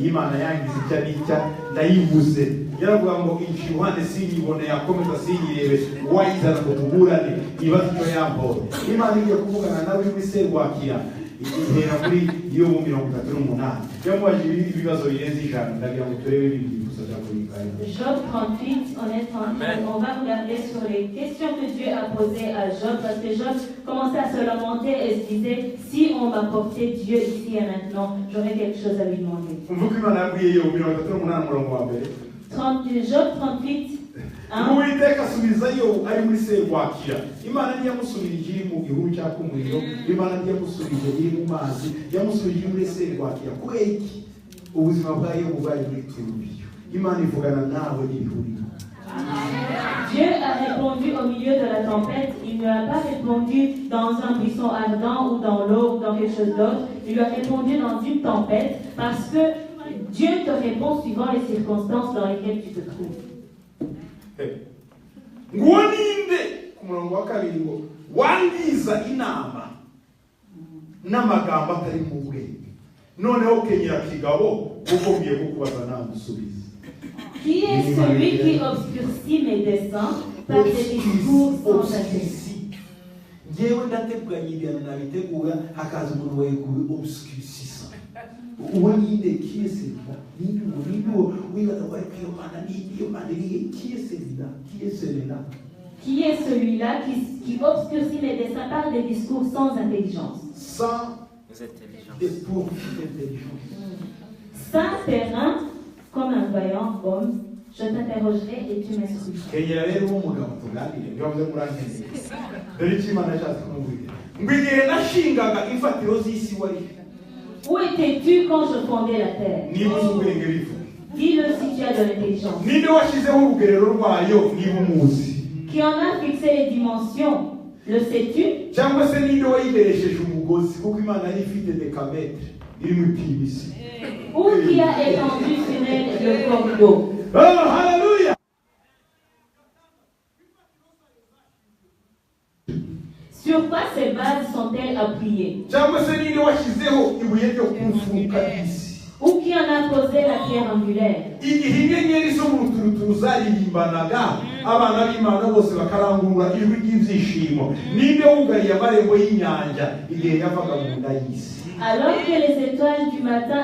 Imana yangize icya n'icya ndayivuze yaravuga ngo Yohane sinyibone yakomeza sinyirebe wayizana ngo tuburane ibazo cyo yambore. Imana igiye kuvugana nawe w'iserwakira igihera muri iyo 38 yamubaje ibibazo birenze ijana ndagira ngo turebe ibindi gusa bya kurikaya. Job 38, on va regarder sur les questions que Dieu a posées à Job, parce que Job commençait à se lamenter et se disait, si on m'apportait Dieu ici et maintenant, j'aurais quelque chose à lui demander. Job 38, Uwiteka asubizayo ari muri serwakira. Imana ntiyamusubije iri mu gihugu cya kumuriro, Imana ntiyamusubije iri mu mazi, yamusubije muri serwakira. Kubera iki? Ubuzima bwayo bubaye muri turubiyo. Imana ivugana nawe n'ibihuriro. Dieu a répondu au milieu de la tempête. Il ne a pas répondu dans un buisson ardent ou dans l'eau ou dans quelque chose d'autre. Il lui a répondu dans une tempête parce que Dieu te répond suivant les circonstances dans lesquelles tu te trouves. Ngwoninde kumurongo wa kabiri ngo wangiza inama n'amagambo atari mu bwenge noneho kenyera kigabo ugombye kukubaza namusubiza. Qui est celui qui obscurcit mes desseins par des discours sans intérêt? Ngewe ndateganyirira nabitegura hakaza umuntu wawe ku obscurcisa. Uwoninde qui est celui-là? Qui est celui-là qui obscurcit mes desseins par des discours sans intelligence? Sans intelligence. Sans terrain, comme un vaillant homme, je t'interrogerai et tu m'instruiras. Où étais-tu quand je fondais la terre? Dis-le si tu as de l'intelligence. Qui en a fixé les dimensions? Le sais-tu? Ou qui a étendu sur elle le corps d'eau? Oh, hallelujah! Sur quoi ces bases sont-elles appuyées? Ou qui en a posé la pierre angulaire? Alors que les étoiles du matin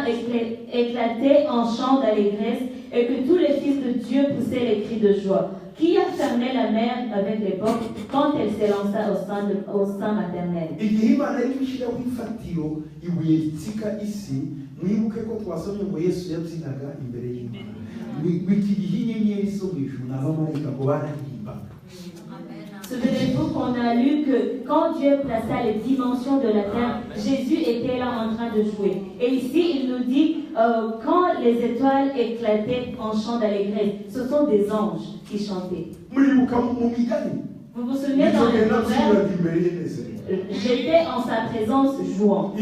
éclataient en chants d'allégresse et que tous les fils de Dieu poussaient les cris de joie, qui a fermé la mer avec les portes quand elle s'élança au sein maternel? Mwibuke ko twasomye ngo Yesu yabyinaga imbere y'Imana. Wiki gihinyenyeri zo mwijuru n'abamarayika ngo barahimba. Souvenez-vous qu'on a lu que quand Dieu plaça les dimensions de la terre, Jésus était là en train de jouer. Et ici, il nous dit, quand les étoiles éclataient en chant d'allégresse, ce sont des anges qui chantaient. Vous vous souvenez dans les proverbes, j'étais en sa présence jouant.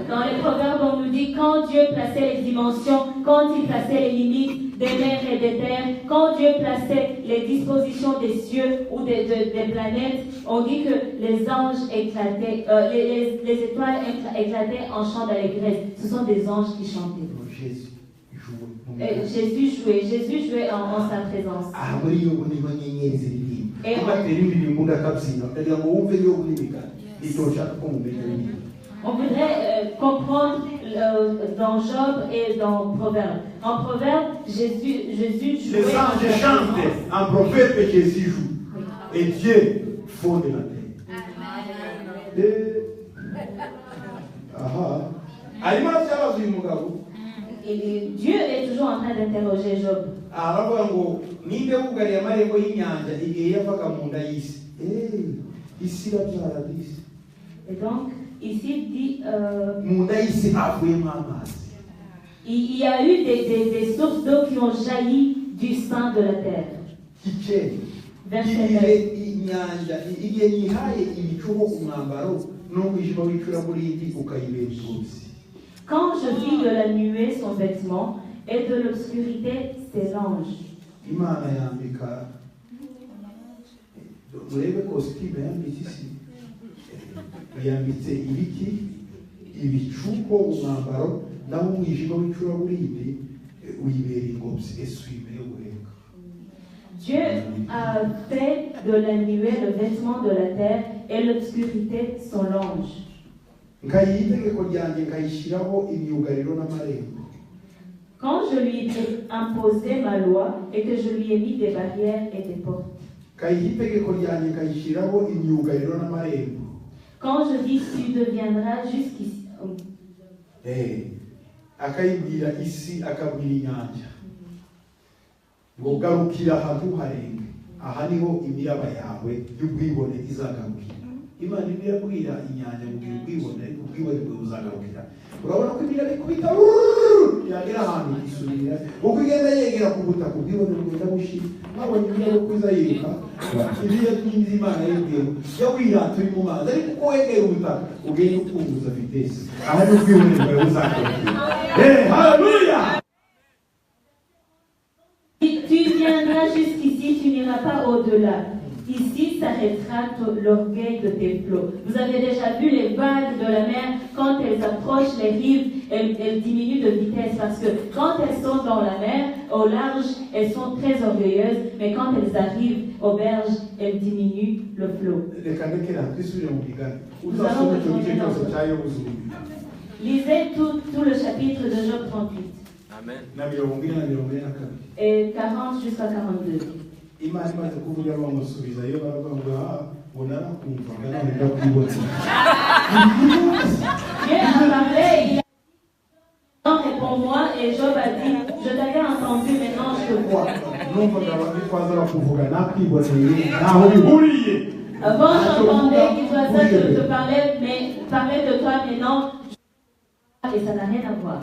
Dans les proverbes, on nous dit quand Dieu plaçait les dimensions, quand il plaçait les limites des mers et des terres, quand Dieu plaçait les dispositions des cieux ou des planètes, on dit que les anges éclataient, les étoiles éclataient en chant d'allégresse. Ce sont des anges qui chantaient. Jésus jouait en sa présence. Et on voudrait comprendre dans Job et dans Proverbe. En Proverbe, Jésus jouait. Les anges chantent, un prophète et Jésus joue. Et Dieu fonde la terre. Dieu est toujours en train d'interroger Job. Et donc, ici il dit il y a eu des sources d'eau qui ont jailli du sein de la terre. Verset 9. Quand je vis de la nuée son vêtement et de l'obscurité ses langes. Dieu a fait de la nuée le vêtement de la terre et l'obscurité son linge. Quand je lui ai imposé ma loi et que je lui ai mis des barrières et des portes. Quand je dis tu deviendras jusqu'ici. Imana ibirabwira inyanja mugihe ubwibone buzagarukira. Urabona ko ibira bikubita yagera ahantu isubira uko igenda yegera ku butaka ubwibone bugenda bushira nabonye ibira yo kwiza yiruka ibira by'inzi Imana yibwiye yo wirata uri mu mazi ariko uko wegera ubutaka ugenda ukunguza vitesse aha ni ubwibone bwawe buzagarukira. Haleluya. Tu viendras jusqu'ici, tu n'iras pas au-delà. Ici s'arrêtera l'orgueil de tes flots. Vous avez déjà vu les vagues de la mer, quand elles approchent les rives, elles diminuent de vitesse parce que quand elles sont dans la mer, au large, elles sont très orgueilleuses, mais quand elles arrivent aux berges, elles diminuent le flot. Lisez tout le chapitre de Job 38. Amen. Et 40 jusqu'à 42. Dieu a parlé, il a réponds-moi et Job a dit, je t'avais entendu, maintenant je te vois. Avant j'entendais qu'il doit te parler, mais parler de toi maintenant, et ça n'a rien à voir.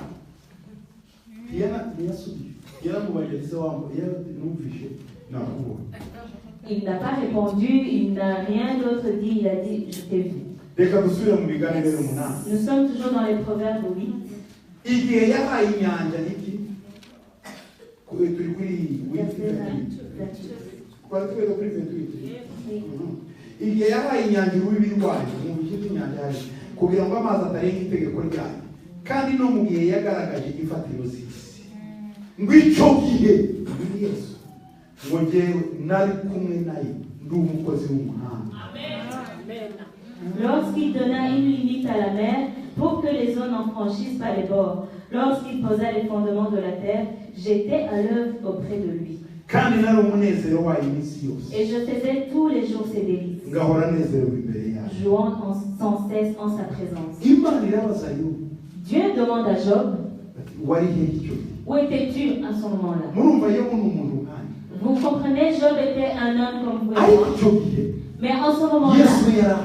Il n'a pas répondu, il n'a rien d'autre dit, il a dit je t'ai vu. Nous sommes toujours dans les Proverbes 8. Lorsqu'il donna une limite à la mer pour que les eaux n'en franchissent pas les bords, lorsqu'il posa les fondements de la terre, j'étais à l'œuvre auprès de lui. Et je faisais tous les jours ses délices, jouant sans cesse en sa présence. Dieu demande à Job, où étais-tu à ce moment-là? Vous comprenez, Job était un homme comme vous et moi. Mais en ce moment-là,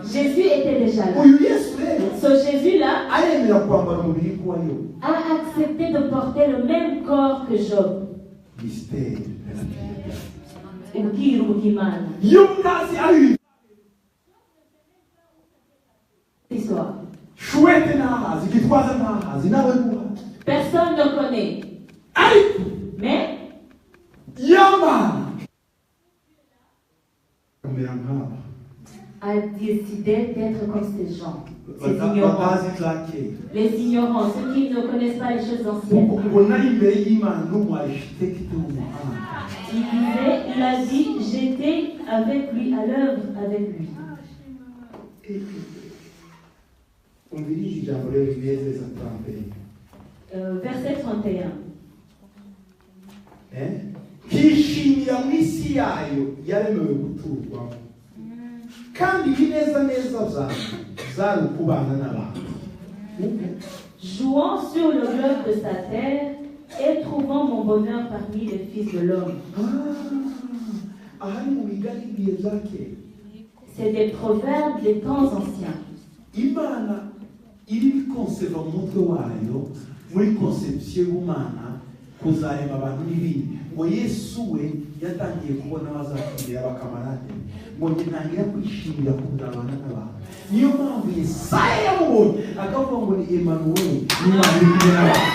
Jésus était déjà là. Ce Jésus-là a accepté de porter le même corps que Job. Histoire. Personne ne connaît. Mais a décidé d'être comme ces gens, ces ignorants. Les ignorants, ceux qui ne connaissent pas les choses anciennes. Il a dit, j'étais avec lui, à l'œuvre avec lui. Verset 31. Jouant sur le globe de sa terre et trouvant mon bonheur parmi les fils de l'homme. C'est des proverbes des temps anciens. kuzarema abantu n'ibindi ngo Yesu we yatangiye kubona bazakiriye abakamarade ngo ntangira kwishimira kuzabana n'abantu niyo mpamvu Yesaya yamubonye akavuga ngo ni Emmanuel n'Imana iri kumwe n'abantu.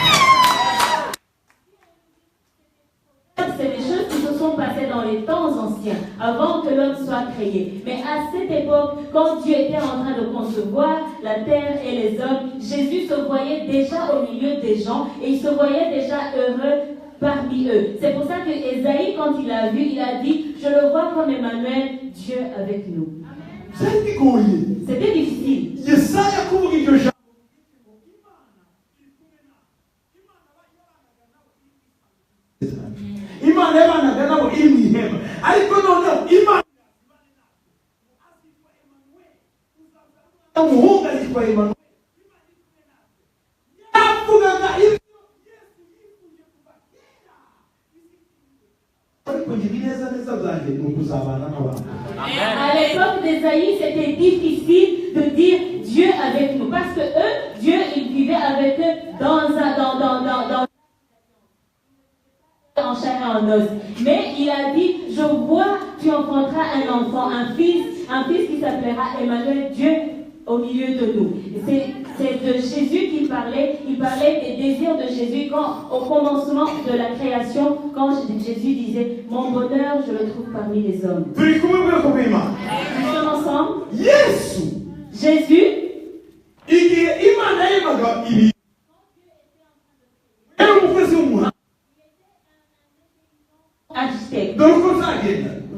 C'est des choses qui se sont passées dans les temps anciens, avant que l'homme soit créé. Mais à cette époque, quand Dieu était en train de concevoir la terre et les hommes, Jésus se voyait déjà au milieu des gens et il se voyait déjà heureux parmi eux. C'est pour ça que Ésaïe, quand il l'a vu, il a dit, je le vois comme Emmanuel, Dieu avec nous. C'était difficile. Imana yabanaga nabo iri mu ihema ariko noneho Imana umuhungu yitwa Emmanuel yavugaga ibyo Yesu yifuye kuva kera ariko ngiye neza byanjye ni ukuzabana n'abantu. À l'époque d'Ésaïe, c'était difficile de dire Dieu avec nous parce que eux, Dieu, il vivait avec eux dans en chair et en os. Mais il a dit, je vois, tu enfanteras un enfant, un fils qui s'appellera Emmanuel, Dieu au milieu de nous. C'est de Jésus qu'il parlait. Il parlait des désirs de Jésus quand, au commencement de la création, quand Jésus disait, mon bonheur, je le trouve parmi les hommes. Nous sommes ensemble. Jésus.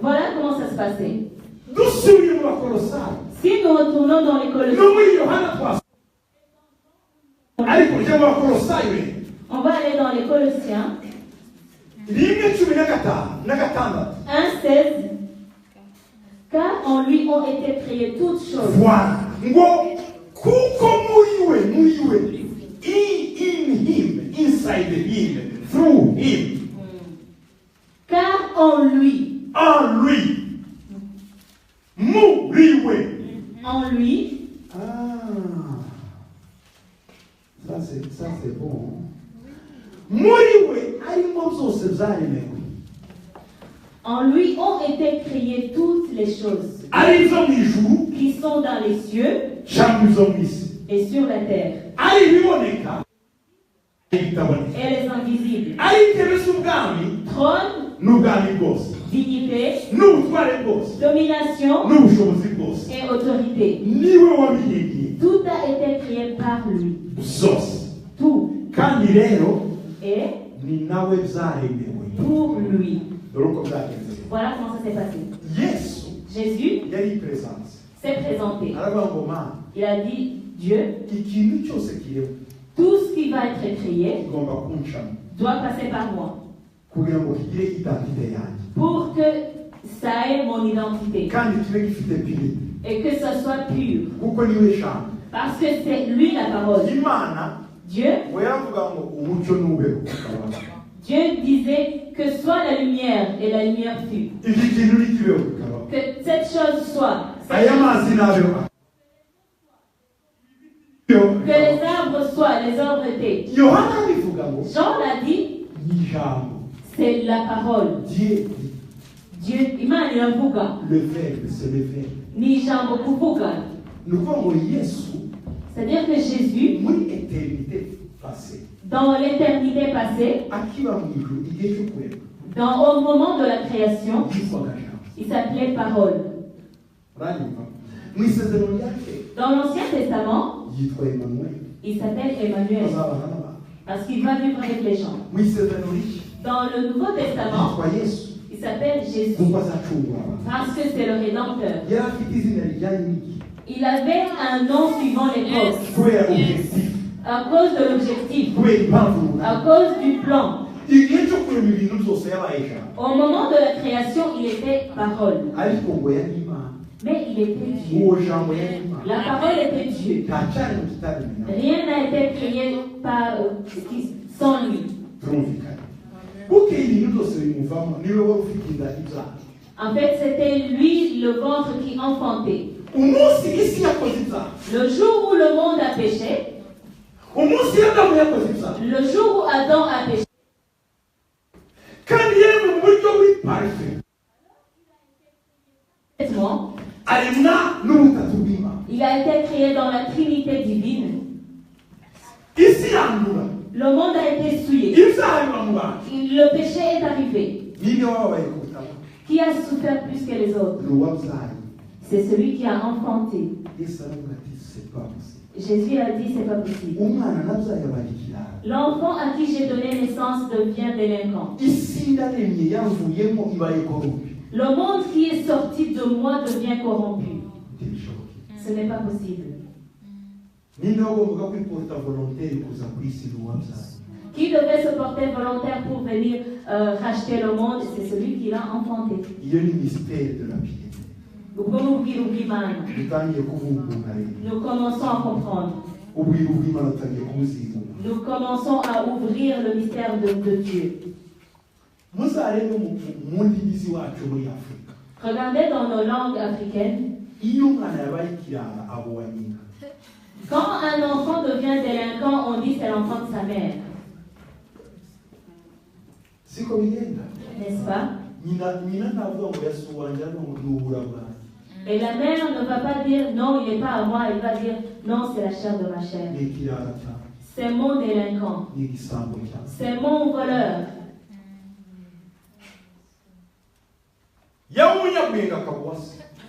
Voilà comment ça se passait. Si nous retournons dans les Colossiens, on va aller dans les Colossiens 1:16. Car en lui ont été créées toutes choses. Voilà. In him, inside him, through him. Car en lui. En lui. Ça c'est bon. En lui ont été créées toutes les choses qui sont dans les cieux et sur la terre. Et les invisibles. Trône, dignité, domination et autorité. Tout a été créé par lui. Tout. Et pour lui. Voilà comment ça s'est passé. Jésus s'est présenté. Il a dit, Dieu, tout ce qui va être créé doit passer par moi. pour que ça ait mon identité et que ça soit pur. Parce que c'est lui la parole. Dieu disait que soit la lumière et la lumière fut. Que cette chose soit. Que les arbres soient, les arbres étaient. Jean l'a dit, c'est la parole. Dieu, Imani yavuga. Le verbe, c'est le verbe. Ni jambo kuvuga. C'est-à-dire que Jésus, dans l'éternité passée, au moment de la création, il s'appelait parole. Dans l'Ancien Testament, il s'appelle Emmanuel. Parce qu'il va vivre avec les gens. Dans le Nouveau Testament, il s'appelle Jésus. Parce que c'est le Rédempteur. Il avait un nom suivant l'époque. À cause de l'objectif. À cause du plan. Au moment de la création, il était parole. Mais il était Dieu. La parole était Dieu. Rien n'a été créé sans lui. En fait, c'était lui le ventre qui enfantait. Le jour où le monde a péché, le jour où Adam a péché, il a été créé dans la Trinité divine. Le monde a été souillé. Le péché est arrivé. Qui a souffert plus que les autres? C'est celui qui a enfanté. Jésus a dit c'est pas possible. L'enfant à qui j'ai donné naissance devient délinquant. Le monde qui est sorti de moi devient corrompu. Ce n'est pas possible. Qui devait se porter volontaire pour venir racheter le monde? C'est celui qui l'a enfanté. Il y a le mystère de la piété. Nous commençons à comprendre. Nous commençons à ouvrir le mystère de Dieu. Regardez dans nos langues africaines. Quand un enfant devient délinquant, on dit c'est l'enfant de sa mère. N'est-ce pas? Et la mère ne va pas dire non, il n'est pas à moi, elle va dire non, c'est la chair de ma chair. C'est mon délinquant. C'est mon voleur.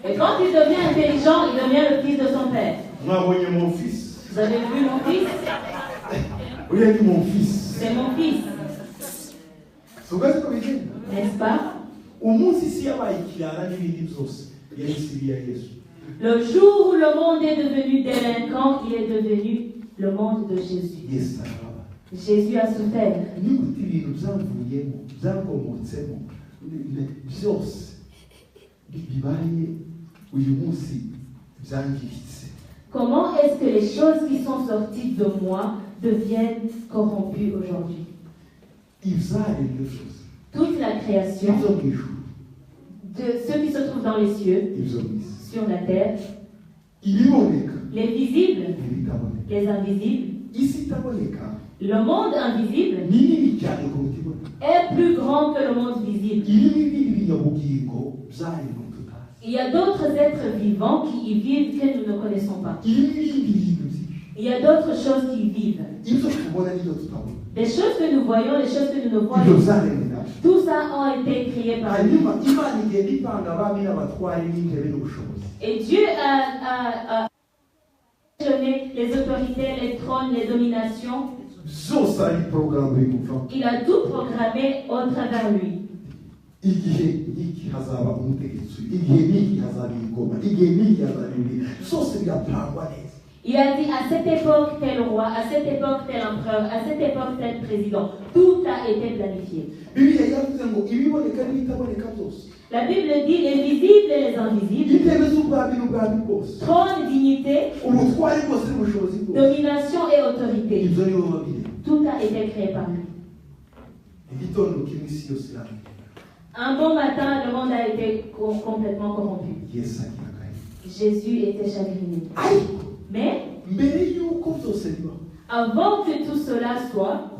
Et quand il devient intelligent, il devient le fils de son père. Vous avez vu mon fils? C'est mon fils. N'est-ce pas? Le jour où le monde est devenu délinquant, il est devenu le monde de Jésus. Jésus a souffert. Comment est-ce que les choses qui sont sorties de moi deviennent corrompues aujourd'hui? Toute la création, de ceux qui se trouvent dans les cieux, sur la terre, les visibles, les invisibles, le monde invisible est plus grand que le monde visible. Il y a d'autres êtres vivants qui y vivent que nous ne connaissons pas. Il y a d'autres choses qui vivent. Des choses que nous voyons, des choses que nous ne voyons pas. Tout ça a été créé par lui. Et Dieu a donné les autorités, les trônes, les dominations. Il a tout programmé au travers lui. Il a dit à cette époque tel roi, à cette époque tel empereur, à cette époque tel président. Tout a été planifié. La Bible dit les visibles et les invisibles, trône, dignité, domination et autorité. Tout a été créé par lui. Un bon matin, le monde a été complètement corrompu. Jésus était chagriné. Mais avant que tout cela soit,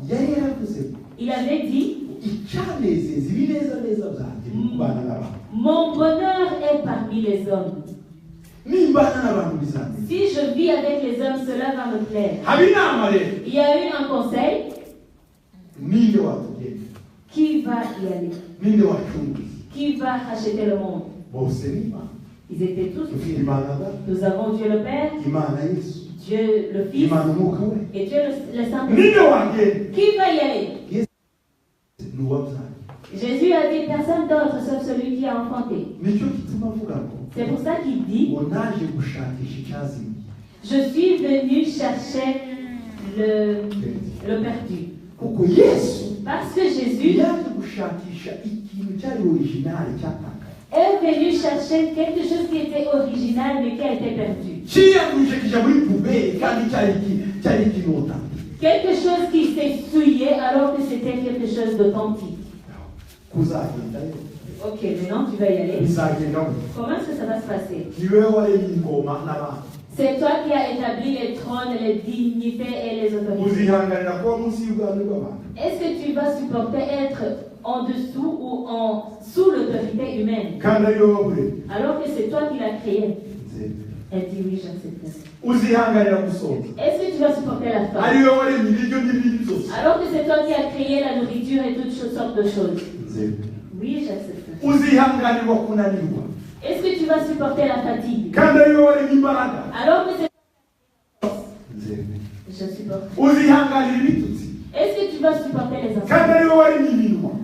il avait dit, mon bonheur est parmi les hommes. Si je vis avec les hommes, cela va me plaire. Il y a eu un conseil. Qui va y aller? Qui va racheter le monde? Ils étaient tous. Nous avons Dieu le Père, Dieu le Fils et Dieu le Saint-Esprit. Qui va y aller? Jésus a dit personne d'autre sauf celui qui a enfanté. C'est pour ça qu'il dit, je suis venu chercher le perdu. Parce que Jésus est venu chercher quelque chose qui était original mais qui a été perdu. Quelque chose qui s'est souillé alors que c'était quelque chose d'authentique. Ok, maintenant tu vas y aller. Comment est-ce que ça va se passer? C'est toi qui as établi les trônes, les dignités et les autorités. Est-ce que tu vas supporter être en dessous ou sous l'autorité humaine? Alors que c'est toi qui l'as créé. Elle dit oui, j'accepte. Est-ce que tu vas supporter la faim? Alors que c'est toi qui as créé la nourriture et toutes sortes de choses. Oui, j'accepte. Est-ce que tu vas supporter la fatigue? Alors que c'est je supporte. Est-ce que tu vas supporter les insultes?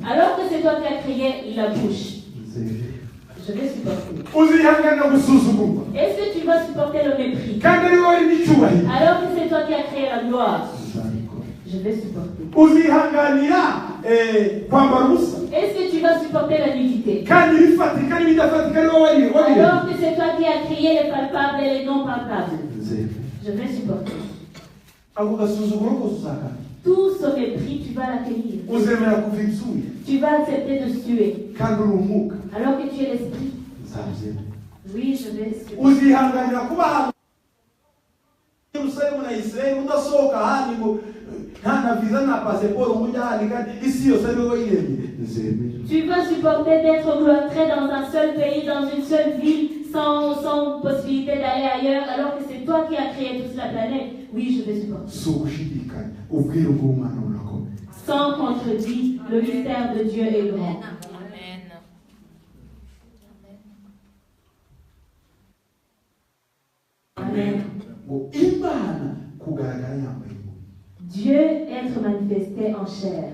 Alors que c'est toi qui as créé la bouche. Je vais supporter. Est-ce que tu vas supporter le mépris? Alors que c'est toi qui as créé la gloire. Je vais supporter. Est-ce que tu vas supporter la nudité? Alors que c'est toi qui as créé les palpables et les non palpables. Je vais supporter. Tout ce mépris, tu vas l'accueillir. Tu vas accepter de suer. Alors que tu es l'esprit. Oui, je vais supporter. Tu vas supporter d'être cloîtré dans un seul pays, dans une seule ville, sans possibilité d'aller ailleurs, alors que c'est toi qui as créé toute la planète. Oui, je vais supporter. Sans contredit, le mystère de Dieu est grand. Amen. Dieu être manifesté en chair.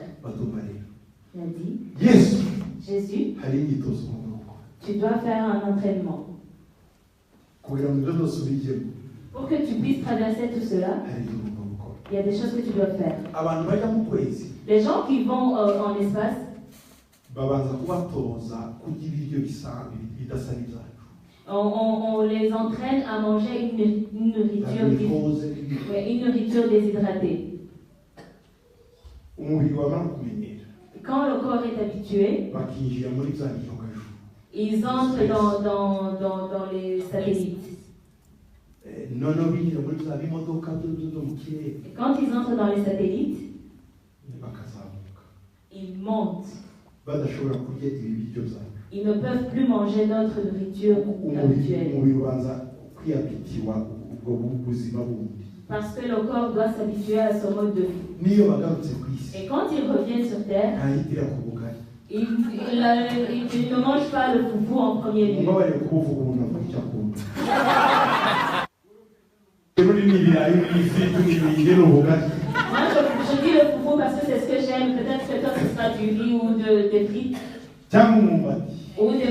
Il a dit, Jésus, tu dois faire un entraînement. Pour que tu puisses traverser tout cela, il y a des choses que tu dois faire. Les gens qui vont en espace, on les entraîne à manger une nourriture déshydratée. Quand le corps est habitué, ils entrent dans les satellites. Et quand ils entrent dans les satellites, ils montent. Ils ne peuvent plus manger d'autres nourritures habituelles. Parce que le corps doit s'habituer à ce mode de vie. Et quand ils reviennent sur Terre, ils ne mangent pas le foufou en premier lieu. Moi, je dis le foufou parce que c'est ce que j'aime. Peut-être que toi, ce sera du riz ou des frites. Ou ou du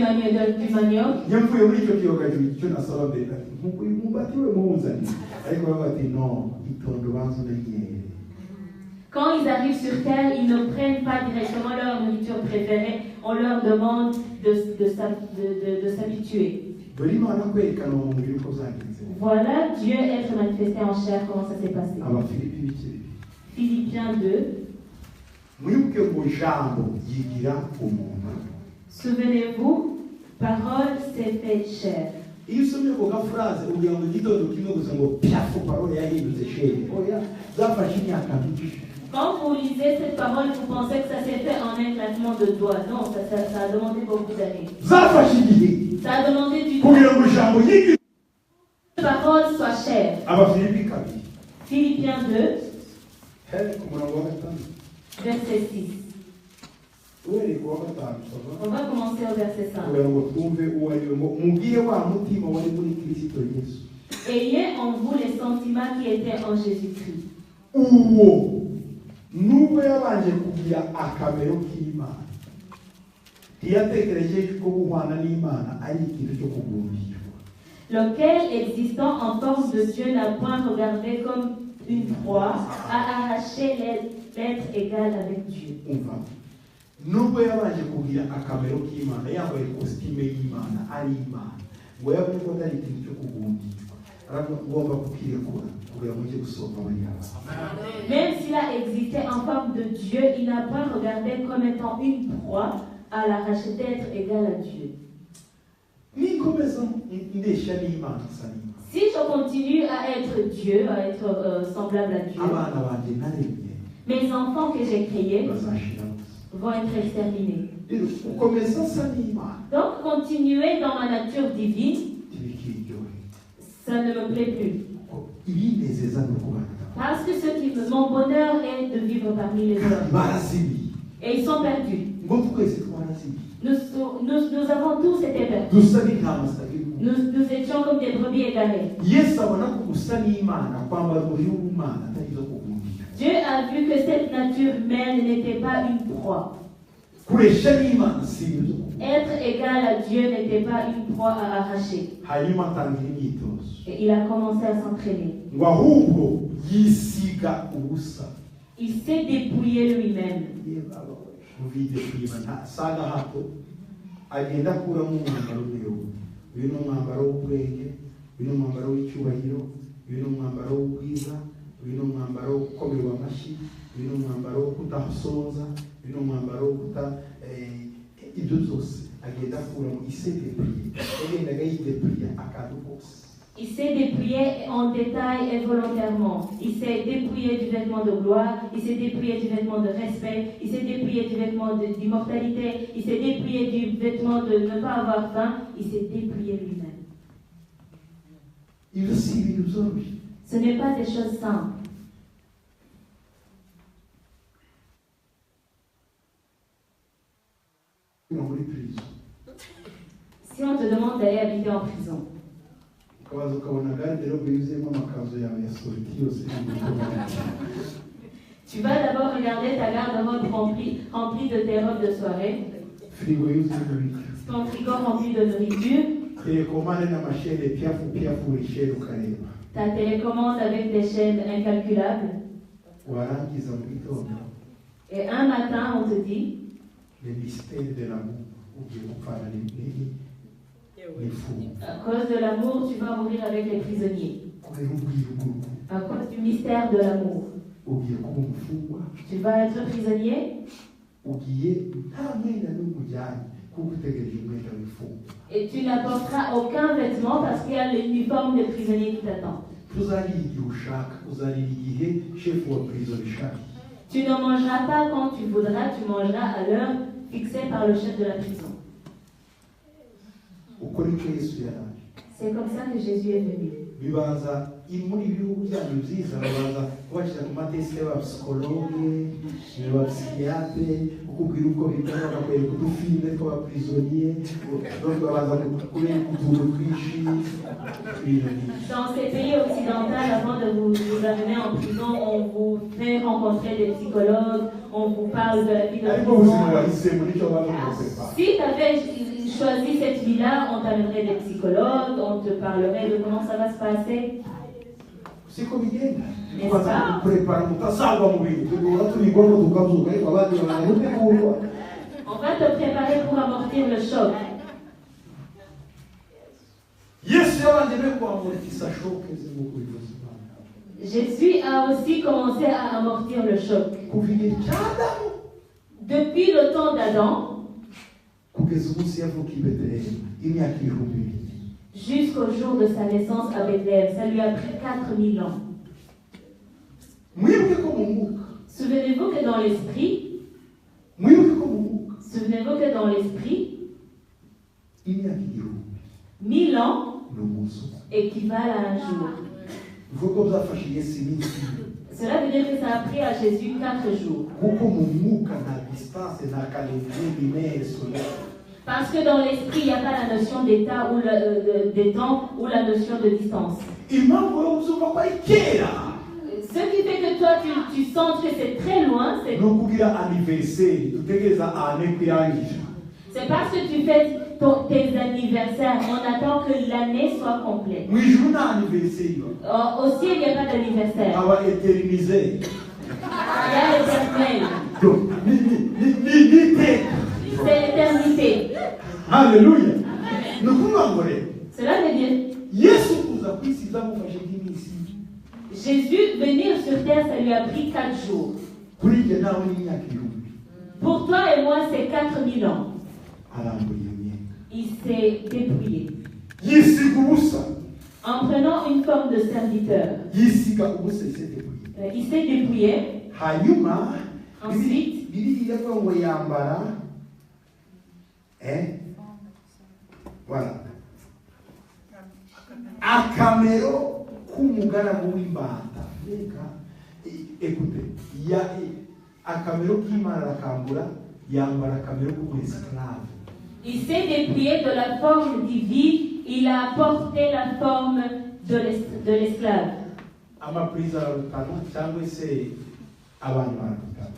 manioc. Quand ils arrivent sur terre, ils ne prennent pas directement leur nourriture préférée. On leur demande de s'habituer. Voilà Dieu être manifesté en chair, comment ça s'est passé. Philippiens 2. Souvenez-vous, parole s'est faite chair. Quand vous lisez cette parole, vous pensez que ça s'est fait en un claquement de doigts. Non, ça a demandé beaucoup d'années. Ça a demandé du temps. Que la parole soit chère. Philippiens 2, verset 6. On va commencer au verset 5. Ayez en vous les sentiments qui étaient en Jésus-Christ. Lequel, existant en forme de Dieu, n'a point regardé comme une proie à arracher l'être égal avec Dieu. Nubwo yabanje kugira akamero k'Imana yambaye kositime y'Imana ari Imana ngo yabone ko atari ikintu cyo kugundishwa aragomba kukirekura kugira ngo ujye gusoma bariya. Même s'il a existé en forme de Dieu, il n'a pas regardé comme étant une proie à l'arracher d'être égal à Dieu. Si je continue à être Dieu, à être semblable à Dieu, mes enfants que j'ai créés vont être exterminés. Donc, continuer dans ma nature divine, ça ne me plaît plus. Parce que mon bonheur est de vivre parmi les hommes. Et ils sont perdus. Nous avons tous été perdus. Nous étions comme des brebis égarées. Dieu a vu que cette nature humaine n'était pas une proie. Être égal à Dieu n'était pas une proie à arracher. Et il a commencé à s'entraîner. Il s'est dépouillé lui-même. Il s'est dépouillé en détail et volontairement. Il s'est dépouillé du vêtement de gloire, il s'est dépouillé du vêtement de respect, il s'est dépouillé du vêtement d'immortalité, il s'est dépouillé du vêtement de ne pas avoir faim, il s'est dépouillé lui-même. Ce n'est pas des choses simples. Si on te demande d'aller habiter en prison, tu vas d'abord regarder ta garde-robe remplie de tes robes de soirée, ton frigo rempli de nourriture, ta télécommande avec des chaînes incalculables. Et un matin, on te dit à cause de l'amour, tu vas mourir avec les prisonniers. À cause du mystère de l'amour, tu vas être prisonnier. Et tu n'apporteras aucun vêtement parce qu'il y a l'uniforme de prisonnier qui t'attend. Tu ne mangeras pas quand tu voudras, tu mangeras à l'heure fixée par le chef de la prison. C'est comme ça que Jésus est venu. Dans ces pays occidentaux, avant de vous amener en prison, on vous fait rencontrer des psychologues, on vous parle de la vie de prison. Si tu avais choisi cette vie-là, on t'amènerait des psychologues, on te parlerait de comment ça va se passer. C'est comme il est. N'est-ce pas? On va te préparer pour amortir le choc. Jésus a aussi commencé à amortir le choc. Depuis le temps d'Adam jusqu'au jour de sa naissance à Bethléem, ça lui a pris 4000 ans. Souvenez-vous que dans l'esprit, 1000 ans équivalent à un jour. Cela veut dire que ça a pris à Jésus 4 jours. Parce que dans l'esprit, il n'y a pas la notion d'état ou de temps ou la notion de distance. Ce qui fait que toi, tu sens que c'est très loin. C'est parce que tu fais tes anniversaires. On attend que l'année soit complète. Aussi, il n'y a pas d'anniversaire. Il y a l'éternel. C'est l'éternité. Alléluia. Cela veut dire Jésus venir sur terre, ça lui a pris 4 jours. Pour toi et moi, c'est 4000 ans. Il s'est dépouillé. En prenant une forme de serviteur. Il s'est dépouillé. Ensuite, voilà. Akamero k'umugaragu w'imbata. Écoutez, il y a akamero k'Imana rakambura yambara akamero k'umwesclave. Il s'est dépouillé de la forme divine, il a porté la forme de l'esclave. Amapriza ararutana cyangwa se abantu bararutana.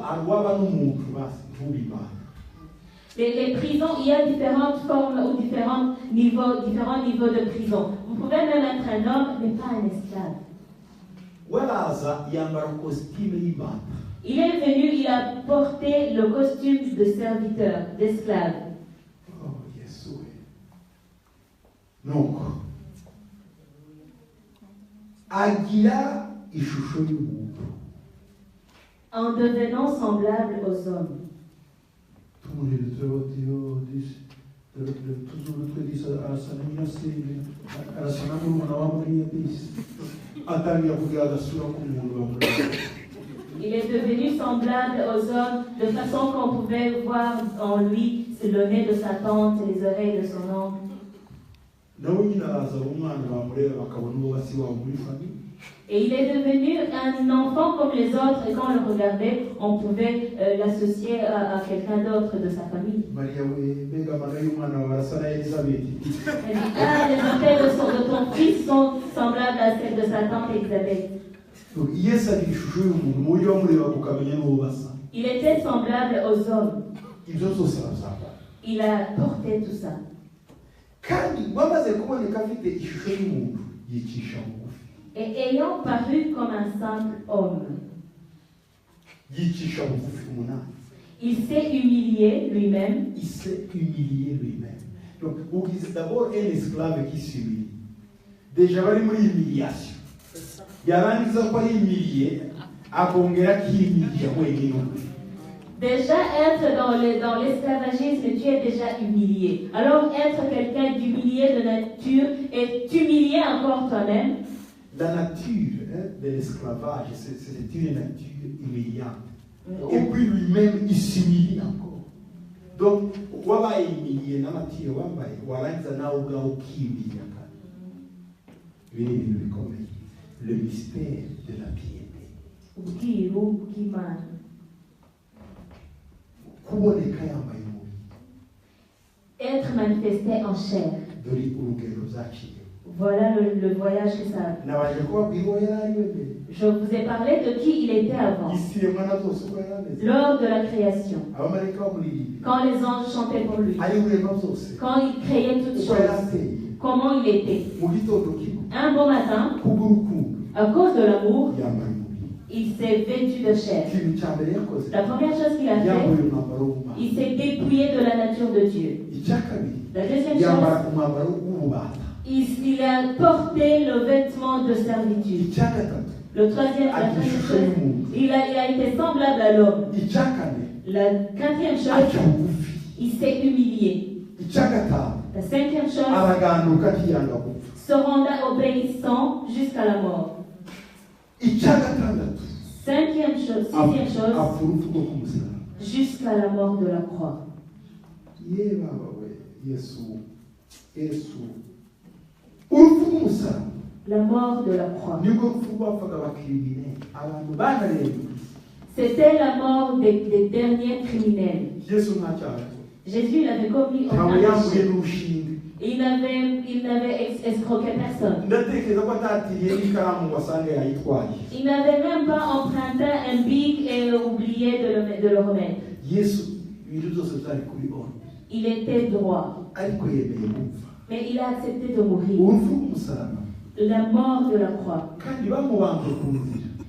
Harwaba n'umuntu basi ntubimana. Les prisons, il y a différentes formes ou différents niveaux de prison. Vous pouvez même être un homme, mais pas un esclave. Il est venu, il a porté le costume de serviteur, d'esclave. Oh, Jésus. Donc, agira ishusho y'umuntu. En devenant semblable aux hommes. Il est devenu semblable aux hommes de façon qu'on pouvait voir en lui le nez de sa tante, les oreilles de son oncle. Et il est devenu un enfant comme les autres, et quand on le regardait, on pouvait l'associer à quelqu'un d'autre de sa famille. Les orteils de ton fils sont semblables à celles de sa tante Elisabeth. Il était semblable aux hommes. Il a porté tout ça. Et ayant paru comme un simple homme, il s'est humilié lui-même. Donc, c'est d'abord un esclave qui s'humilie. Déjà, il y a une humiliation. Il y a un esclave humilié, déjà, être dans l'esclavagisme, tu es déjà humilié. Alors, être quelqu'un d'humilié de nature et t'humilier encore toi-même. La nature de l'esclavage, c'est une nature humiliante. Et puis lui-même, il s'humilie encore. Donc, waba humilié na nature wambaye warangiza nawe ubwawe ukimiliyaka. Ibintu bikomeye. Le mystère de la piété. Kuboneka yambaye umubiri. Être manifesté en chair. Dore urugero zaciye. Voilà le voyage que ça a fait. Je vous ai parlé de qui il était avant. Lors de la création. Quand les anges chantaient pour lui. Quand il créait toutes choses. Comment il était. Un bon matin, à cause de l'amour, il s'est vêtu de chair. La première chose qu'il a fait, il s'est dépouillé de la nature de Dieu. La deuxième chose, il a porté le vêtement de servitude. Le troisième, la troisième chose, il a été semblable à l'homme. La quatrième chose, il s'est humilié. La cinquième chose, se rendre obéissant jusqu'à la mort. Sixième chose, jusqu'à la mort de la croix. La mort de la croix. C'était la mort des derniers criminels. Jésus n'avait commis aucun péché. Il n'avait escroqué personne. Il n'avait même pas emprunté un bic et oublié de le remettre. Il était droit. Mais il a accepté de mourir. La mort de la croix.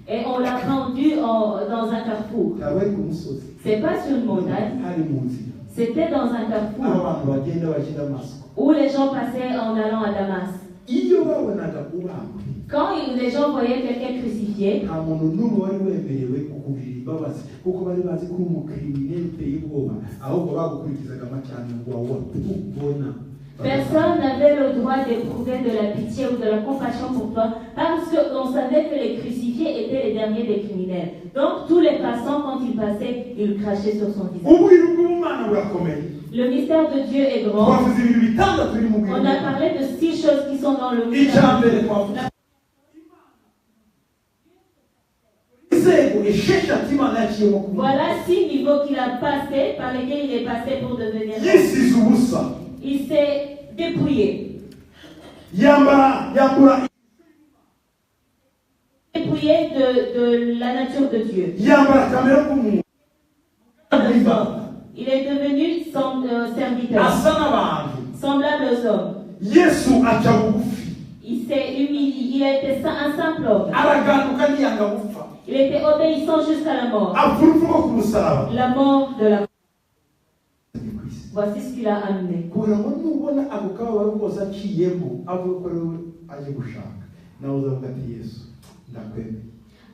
Et on l'a rendu dans un carrefour. C'est pas sur une montagne. C'était dans un carrefour où les gens passaient en allant à Damas. Quand les gens voyaient quelqu'un crucifié, personne n'avait le droit d'éprouver de la pitié ou de la compassion pour toi parce qu'on savait que les crucifiés étaient les derniers des criminels. Donc tous les passants, quand ils passaient, ils crachaient sur son visage. Le mystère de Dieu est grand. On a parlé de 6 choses qui sont dans le mystère. Voilà 6 niveaux qu'il a passé, par lesquels il est passé pour devenir. Il s'est dépouillé. Dépouillé de la nature de Dieu. Il est devenu serviteur. Semblable aux hommes. Il s'est humilié. Il a été un simple homme. Il était obéissant jusqu'à la mort. La mort de la. Voici ce qu'il a amené.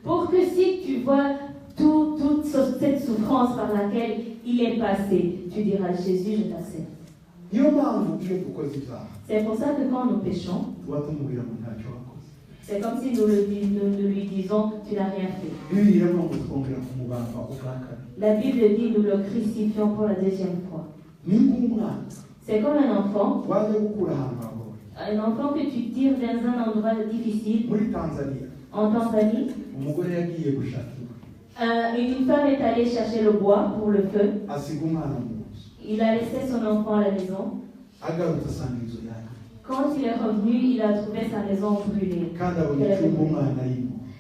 Pour que si tu vois toute cette souffrance par laquelle il est passé, tu diras Jésus, je t'accepte. C'est pour ça que quand nous péchons, c'est comme si nous lui disons tu n'as rien fait. La Bible dit nous le crucifions pour la deuxième fois. C'est comme un enfant. Un enfant que tu tires dans un endroit difficile. En Tanzanie, une femme est allée chercher le bois pour le feu. Il a laissé son enfant à la maison. Quand il est revenu, il a trouvé sa maison brûlée.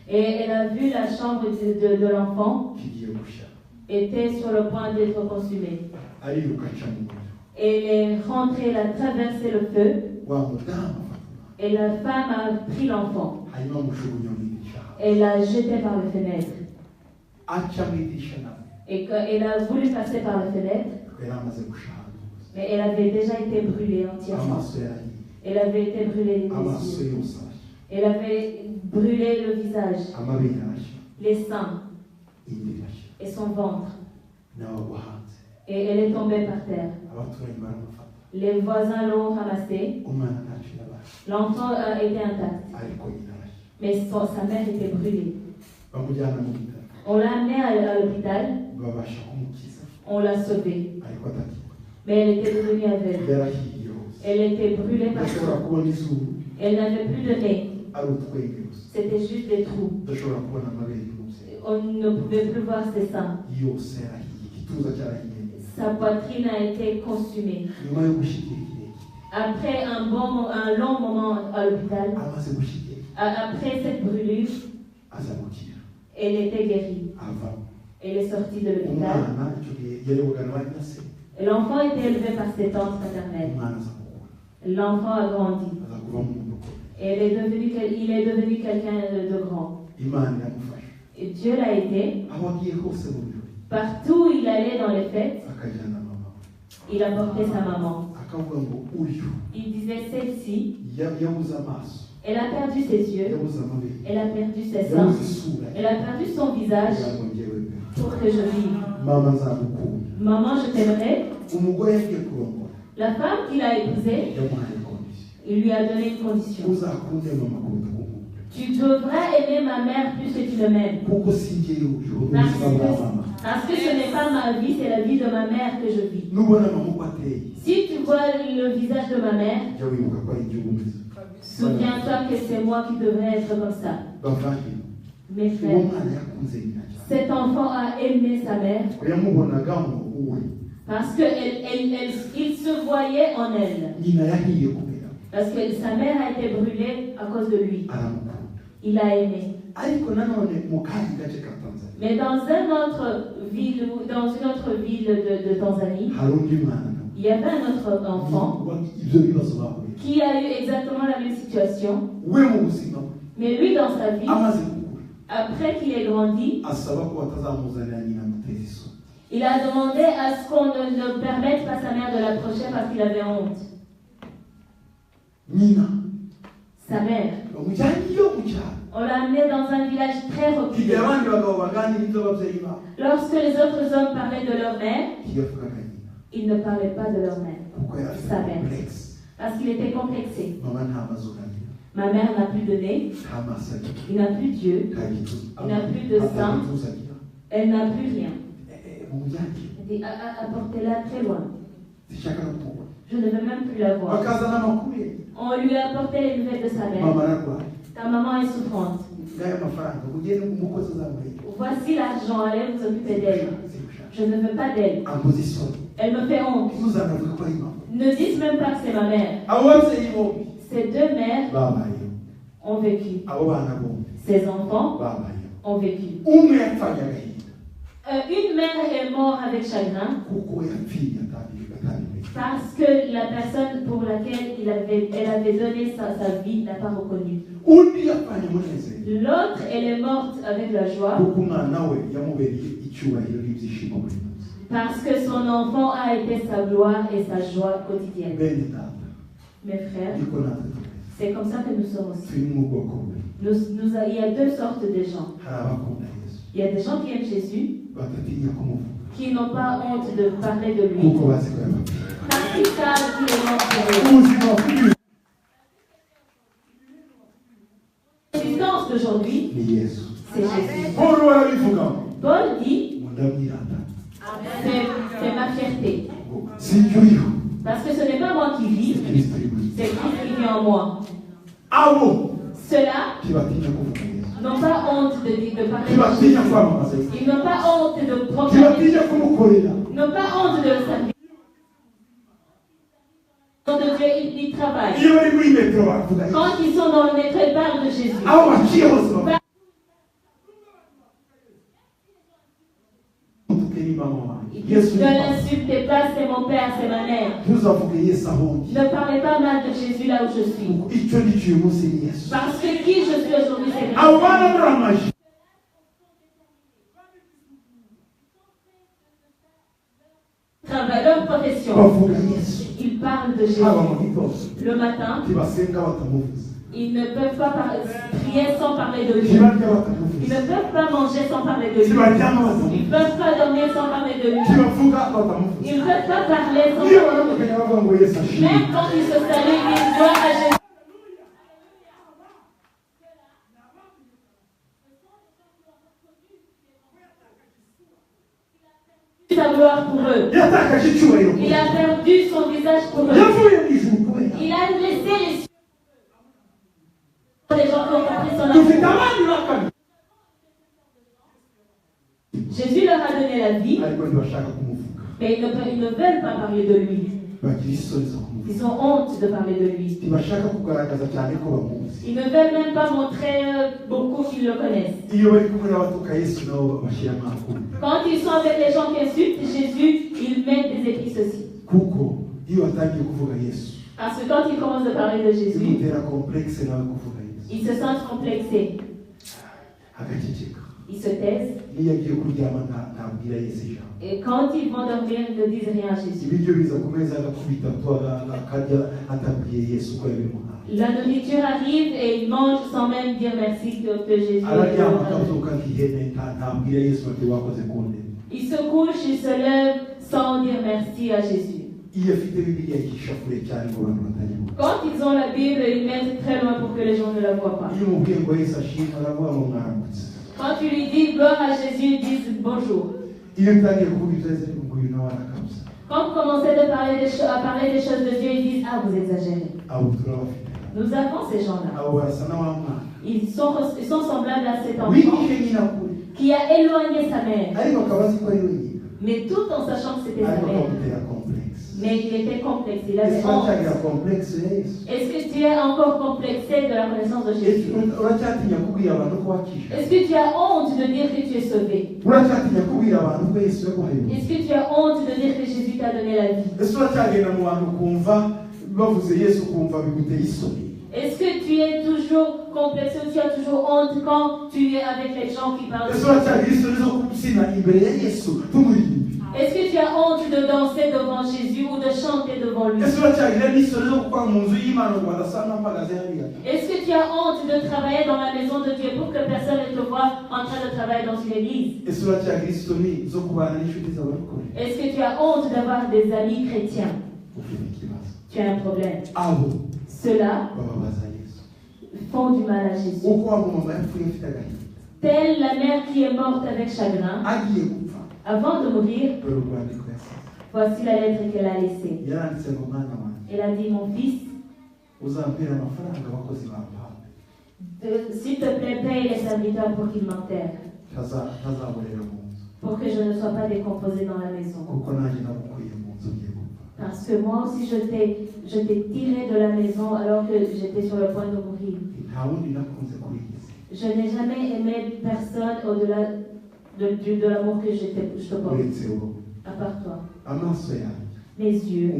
Et elle a vu la chambre de l'enfant était sur le point d'être consumée. Et elle est rentrée, elle a traversé le feu. Et la femme a pris l'enfant. Elle l'a jeté par la fenêtre. Et elle a voulu passer par la fenêtre. Mais elle avait déjà été brûlée entièrement. Elle avait été brûlée les yeux. Elle avait brûlé le visage, les seins et son ventre. Et elle est tombée par terre. Les voisins l'ont ramassée. L'enfant a été intact. Mais sa mère était brûlée. On l'a amenée à l'hôpital. On l'a sauvée. Mais elle était devenue aveugle. Elle était brûlée partout. Elle n'avait plus de nez. C'était juste des trous. On ne pouvait plus voir ses seins. Sa poitrine a été consumée. Après un long moment à l'hôpital, après cette brûlure, elle était guérie. Elle est sortie de l'hôpital. L'enfant était élevé par ses tantes paternelles. L'enfant a grandi. Et il est devenu quelqu'un de grand. Et Dieu l'a aidé. Partout où il allait dans les fêtes, il apportait sa maman. Il disait celle-ci, elle a perdu ses yeux, elle a perdu ses seins, elle a perdu son visage pour que je vive. Maman, je t'aimerais. La femme qu'il a épousée, il lui a donné une condition. Tu devras aimer ma mère plus que tu le m'aimes. Parce que ce n'est pas ma vie, c'est la vie de ma mère que je vis. Si tu vois le visage de ma mère, souviens-toi que c'est moi qui devrais être comme ça. Mes frères, cet enfant a aimé sa mère parce qu'il se voyait en elle. Parce que sa mère a été brûlée à cause de lui. Il a aimé. Mais dans une autre ville de Tanzanie, il y avait un autre enfant qui a eu exactement la même situation. Mais lui, dans sa vie, après qu'il ait grandi, il a demandé à ce qu'on ne permette pas sa mère de l'approcher parce qu'il avait honte. Sa mère. On l'a amené dans un village très reculé. Lorsque les autres hommes parlaient de leur mère, ils ne parlaient pas de leur mère, sa mère. Parce qu'il était complexé. Ma mère n'a plus de nez, il n'a plus d'yeux, il n'a plus de sang, elle n'a plus rien. Elle dit, apportez-la très loin. Je ne veux même plus la voir. On lui a apporté les nouvelles de sa mère. Ta maman est souffrante. Voici l'argent, allez vous occuper d'elle. Je ne veux pas d'elle. Elle me fait honte. Ne dites même pas que c'est ma mère. Ces deux mères ont vécu. Ces enfants ont vécu. Une mère est morte avec chagrin parce que la personne pour laquelle elle avait donné sa vie n'a pas reconnu. L'autre, elle est morte avec la joie parce que son enfant a été sa gloire et sa joie quotidienne. Mes frères, c'est comme ça que nous sommes aussi. Il y a deux sortes de gens. Il y a des gens qui aiment Jésus, qui n'ont pas honte de parler de lui. Parce qu'ils savent qu'il est mort pour eux. L'existence d'aujourd'hui, c'est Jésus. Paul dit, c'est ma fierté. Parce que ce n'est pas moi qui vis, c'est Christ qui vit en moi. Ceux-là n'ont pas honte de parler de Jésus. Ils n'ont pas honte de proclamer. Ils n'ont pas honte de le servir. De Dieu, ils travaillent. Quand ils sont dans le métro, ils parlent de Jésus. Ne l'insultez pas, c'est mon père, c'est ma mère. Ne parlez pas mal de Jésus là où je suis. Parce que qui je suis aujourd'hui, c'est Christ. Travail, leur profession. Ils parlent de Jésus. Le matin, ils ne peuvent pas prier sans parler de lui. Ils ne peuvent pas manger sans parler de lui. Ils ne peuvent pas dormir sans parler de lui. Ils ne peuvent pas parler sans parler de lui. Même quand ils se saluent, ils voient à Jésus. Sa gloire pour eux. Il a perdu son visage pour eux. Il a laissé les cieux. Les gens qui ont compris son amour. Jésus leur a donné la vie, mais ils ne veulent pas parler de lui. Ils ont honte de parler de lui. Ils ne veulent même pas montrer beaucoup qu'ils le connaissent. Quand ils sont avec les gens qui insultent Jésus, ils mettent des épices aussi. Parce que quand ils commencent de parler de Jésus, ils se sentent complexés. Ils se taisent. Et quand ils vont dormir, ils ne disent rien à Jésus. La nourriture arrive et ils mangent sans même dire merci que Jésus. Ils se couchent, ils se lèvent sans dire merci à Jésus. Quand ils ont la Bible, ils mettent très loin pour que les gens ne la voient pas. Quand tu lui dis gloire à Jésus, ils disent bonjour. Quand vous commencez à parler des choses de Dieu, ils disent ah, vous exagérez. Nous avons ces gens-là. Ils sont semblables à cet enfant qui a éloigné sa mère. Mais tout en sachant que c'était sa mère. Mais il était complexé. Il avait honte. Est-ce que tu es encore complexé de la connaissance de Jésus? Est-ce que tu as honte de dire que tu es sauvé? Est-ce que tu as honte de dire que Jésus t'a donné la vie? Est-ce que tu es toujours complexé ou tu as toujours honte quand tu es avec les gens qui parlent de Jésus? Est-ce que tu as honte de danser devant Jésus ou de chanter devant lui? Est-ce que tu as honte de travailler dans la maison de Dieu pour que personne ne te voie en train de travailler dans une église? Est-ce que tu as honte d'avoir des amis chrétiens? Tu as un problème. Ceux-là font du mal à Jésus. Telle la mère qui est morte avec chagrin. Avant de mourir, voici la lettre qu'elle a laissée. Elle a dit, mon fils, s'il te plaît, paye les serviteurs pour qu'ils m'enterrent. Pour que je ne sois pas décomposé dans la maison. Parce que moi aussi, je t'ai tiré de la maison alors que j'étais sur le point de mourir. Je n'ai jamais aimé personne au-delà de l'amour que je te porte. À part toi. Mes yeux,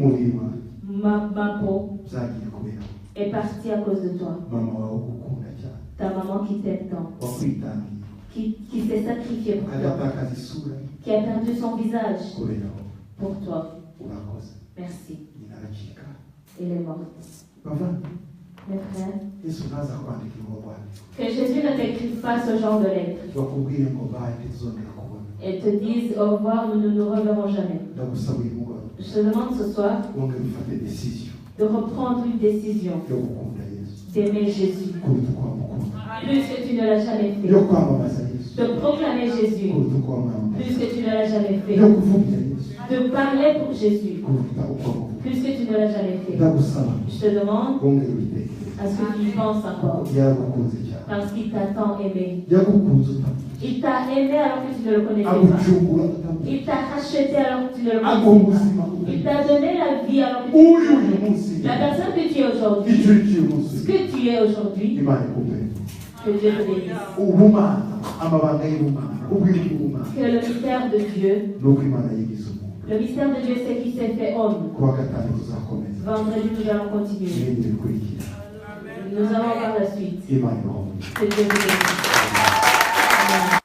ma peau est partie à cause de toi. Ta maman qui t'aime tant. Qui s'est sacrifiée pour toi. Qui a perdu son visage pour toi. Merci. Elle est morte. Mes frères, que Jésus ne t'écrive pas ce genre de lettres et te dise au revoir, nous ne nous reverrons jamais. Je te demande ce soir de reprendre une décision d'aimer Jésus plus que tu ne l'as jamais fait, de proclamer Jésus plus que tu ne l'as jamais fait, de parler pour Jésus plus que tu ne l'as jamais fait. Je te demande à ce que tu y penses encore, parce qu'il t'a tant aimé. Il t'a aimé alors que tu ne le connaissais pas. Il t'a racheté alors que tu ne le connaissais pas. Il t'a donné la vie alors que tu ne le connaissais pas. La personne que tu es aujourd'hui, ce que tu es aujourd'hui, que Dieu te bénisse. Que le mystère de Dieu, c'est qu'il s'est fait homme. Vendredi, nous allons continuer. Nous allons voir la suite. Que Dieu te bénisse. Amen.